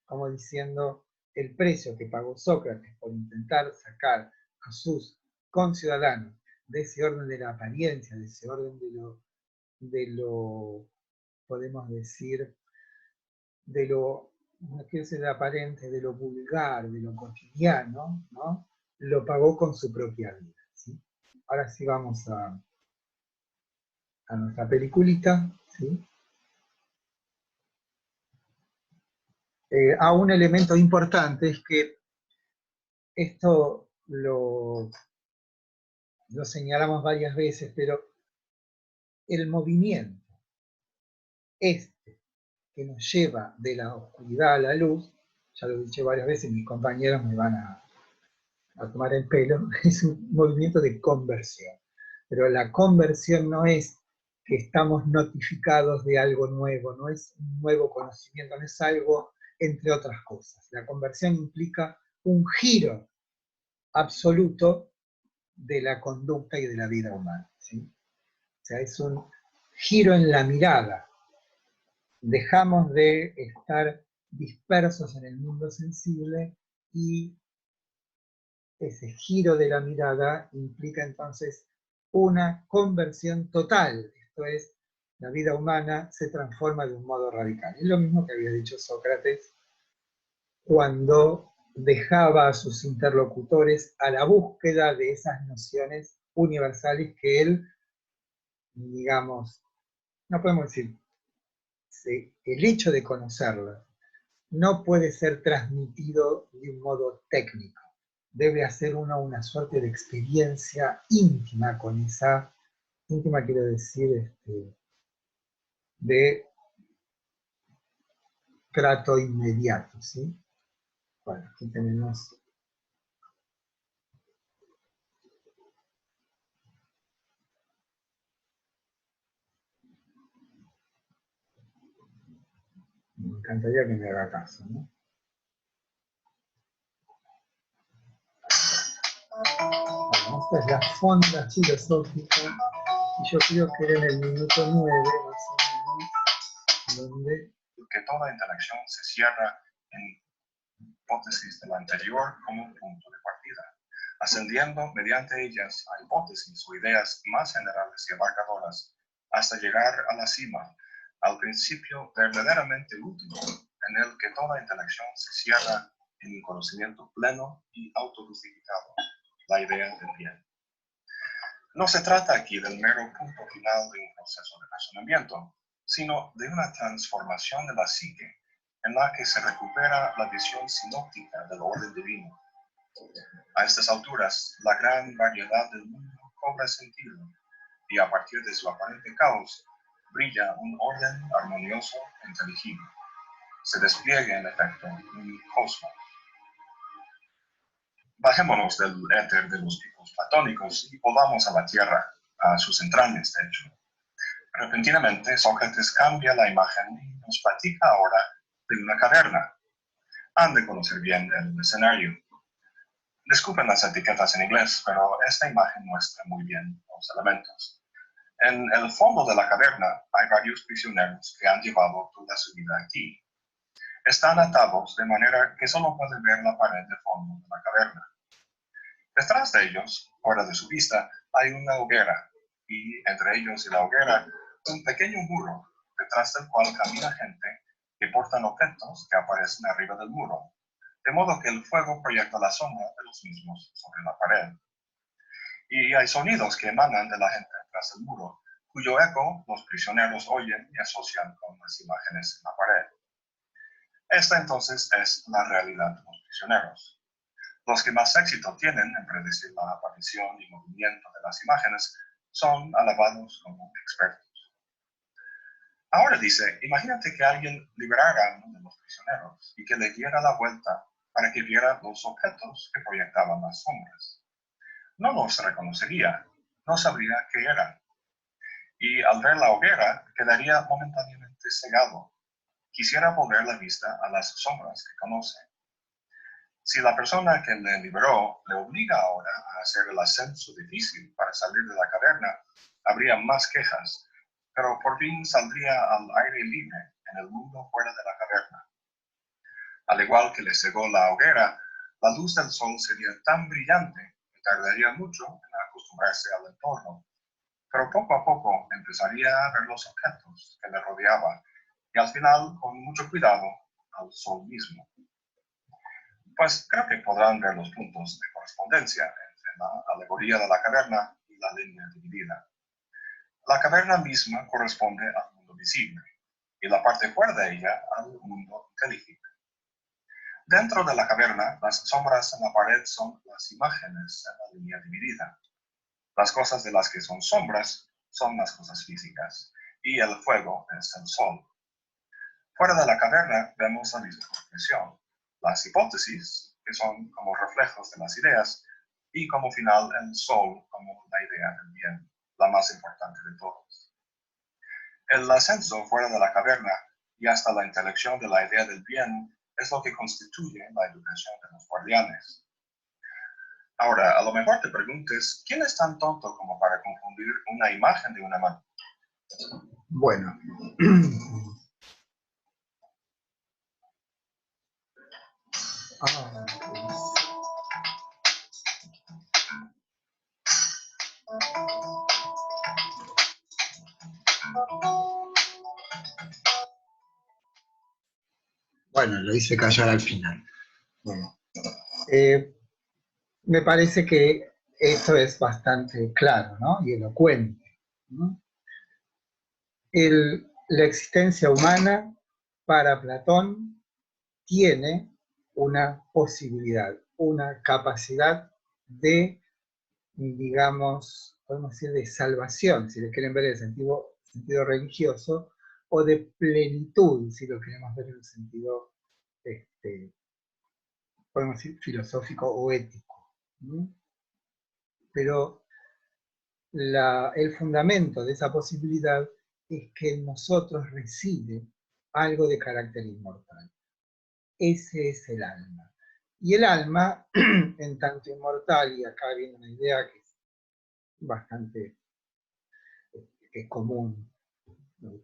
Como diciendo, el precio que pagó Sócrates por intentar sacar a sus conciudadanos de ese orden de la apariencia, de ese orden de lo podemos decir, de lo, no quiero decir de aparente, de lo vulgar, de lo cotidiano, ¿no? Lo pagó con su propia vida. ¿Sí? Ahora sí vamos a nuestra peliculita. ¿Sí? Un elemento importante es que esto lo señalamos varias veces, pero el movimiento que nos lleva de la oscuridad a la luz, ya lo he dicho varias veces, mis compañeros me van a tomar el pelo, es un movimiento de conversión. Pero la conversión no es que estamos notificados de algo nuevo, no es un nuevo conocimiento, no es algo entre otras cosas. La conversión implica un giro absoluto de la conducta y de la vida humana. ¿Sí? O sea, es un giro en la mirada. Dejamos de estar dispersos en el mundo sensible y ese giro de la mirada implica entonces una conversión total. Esto es, la vida humana se transforma de un modo radical. Es lo mismo que había dicho Sócrates cuando dejaba a sus interlocutores a la búsqueda de esas nociones universales que él, digamos, no podemos decir, el hecho de conocerlas no puede ser transmitido de un modo técnico. Debe hacer uno una suerte de experiencia íntima con esa, íntima quiero decir, de trato inmediato, ¿sí? Bueno, aquí tenemos... Me encantaría que me haga caso, ¿no? Bueno, esta es la fonda filosófica, y yo creo que era en el minuto 9, más o menos, donde... Que toda interacción se cierra en hipótesis de la anterior como un punto de partida, ascendiendo mediante ellas a hipótesis o ideas más generales y abarcadoras, hasta llegar a la cima, al principio verdaderamente último, en el que toda interacción se cierra en un conocimiento pleno y autojustificado, la idea del bien. No se trata aquí del mero punto final de un proceso de razonamiento, sino de una transformación de la psique en la que se recupera la visión sinóptica del orden divino. A estas alturas, la gran variedad del mundo cobra sentido, y a partir de su aparente caos, brilla un orden armonioso e inteligible. Se despliega, en efecto, un cosmos. Bajémonos del éter de los tipos platónicos y volvamos a la Tierra, a sus entrañas, de hecho. Repentinamente, Sócrates cambia la imagen y nos platica ahora de una caverna. Han de conocer bien el escenario. Disculpen las etiquetas en inglés, pero esta imagen muestra muy bien los elementos. En el fondo de la caverna hay varios prisioneros que han llevado toda su vida aquí. Están atados de manera que solo pueden ver la pared de fondo de la caverna. Detrás de ellos, fuera de su vista, hay una hoguera, y entre ellos y la hoguera, un pequeño muro, detrás del cual camina gente que portan objetos que aparecen arriba del muro, de modo que el fuego proyecta la sombra de los mismos sobre la pared. Y hay sonidos que emanan de la gente detrás del muro, cuyo eco los prisioneros oyen y asocian con las imágenes en la pared. Esta entonces es la realidad de los prisioneros. Los que más éxito tienen en predecir la aparición y movimiento de las imágenes son alabados como expertos. Ahora dice, imagínate que alguien liberara a uno de los prisioneros y que le diera la vuelta para que viera los objetos que proyectaban las sombras. No los reconocería, no sabría qué eran. Y al ver la hoguera, quedaría momentáneamente cegado. Quisiera volver la vista a las sombras que conoce. Si la persona que le liberó le obliga ahora a hacer el ascenso difícil para salir de la caverna, habría más quejas, pero por fin saldría al aire libre en el mundo Al igual que le cegó la hoguera, la luz del sol sería tan brillante que tardaría mucho en acostumbrarse al entorno. Pero poco a poco empezaría a ver los objetos que le rodeaban y al final, con mucho cuidado, al sol mismo. Pues creo que podrán ver los puntos de correspondencia entre la alegoría de la caverna y la línea dividida. La caverna misma corresponde al mundo visible y la parte fuera de ella al mundo inteligible. Dentro de la caverna, las sombras en la pared son las imágenes en la línea dividida. Las cosas de las que son sombras son las cosas físicas, y el fuego es el sol. Fuera de la caverna vemos la misma progresión. Las hipótesis, que son como reflejos de las ideas, y como final el sol como la idea del bien, la más importante de todos. El ascenso fuera de la caverna y hasta la intelección de la idea del bien es lo que constituye la educación de los guardianes. Ahora, a lo mejor te preguntes, ¿quién es tan tonto como para confundir una imagen de una mano? Bueno, bueno, lo hice callar al final. Bueno, me parece que esto es bastante claro, ¿no? Y elocuente, ¿no? La existencia humana para Platón tiene una posibilidad, una capacidad de, digamos, podemos decir, de salvación, si lo quieren ver en el sentido religioso, o de plenitud, si lo queremos ver en el sentido, podemos decir, filosófico o ético. ¿No? Pero el fundamento de esa posibilidad es que en nosotros reside algo de carácter inmortal. Ese es el alma. Y el alma, en tanto inmortal, y acá viene una idea que es bastante que es común,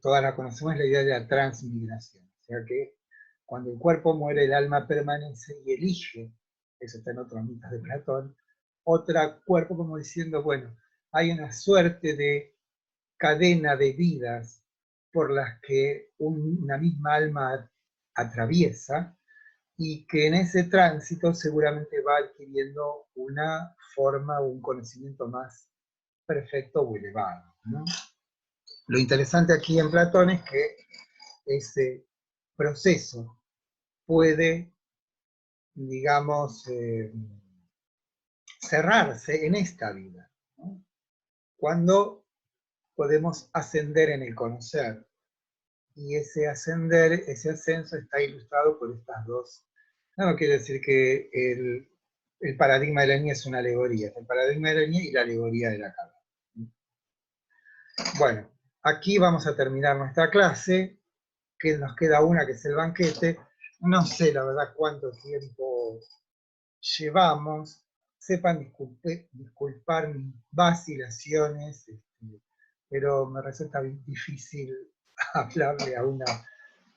todas la conocemos, es la idea de la transmigración. O sea que cuando el cuerpo muere, el alma permanece y elige, eso está en otros mitos de Platón, otro cuerpo como diciendo, bueno, hay una suerte de cadena de vidas por las que una misma alma atraviesa y que en ese tránsito seguramente va adquiriendo una forma o un conocimiento más perfecto o elevado, ¿no? Lo interesante aquí en Platón es que ese proceso puede, digamos, cerrarse en esta vida, ¿no? Cuando podemos ascender en el conocer. Y ese ascender, ese ascenso está ilustrado por estas dos. No quiere decir que el paradigma de la niña es una alegoría, es el paradigma de la niña y la alegoría de la cabra. Bueno, aquí vamos a terminar nuestra clase, que nos queda una que es el banquete. No sé la verdad cuánto tiempo llevamos. Sepan disculpar mis vacilaciones, pero me resulta difícil hablarle a una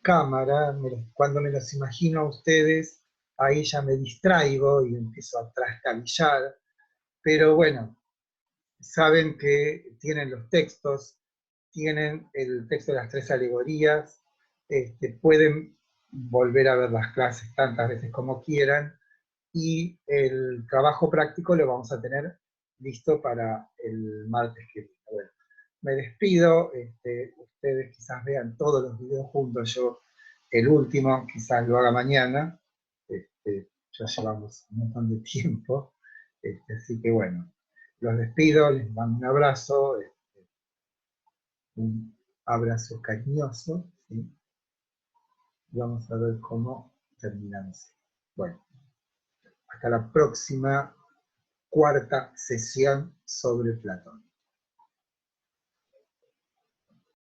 cámara. Cuando me los imagino a ustedes, ahí ya me distraigo y empiezo a trastabillar. Pero bueno, saben que tienen los textos, tienen el texto de las tres alegorías, pueden volver a ver las clases tantas veces como quieran, y el trabajo práctico lo vamos a tener listo para el martes que viene. Bueno, me despido, ustedes quizás vean todos los videos juntos, yo el último quizás lo haga mañana, ya llevamos un montón de tiempo, así que bueno, los despido, les mando un abrazo, un abrazo cariñoso, ¿sí? Vamos a ver cómo terminamos. Bueno, hasta la próxima cuarta sesión sobre Platón.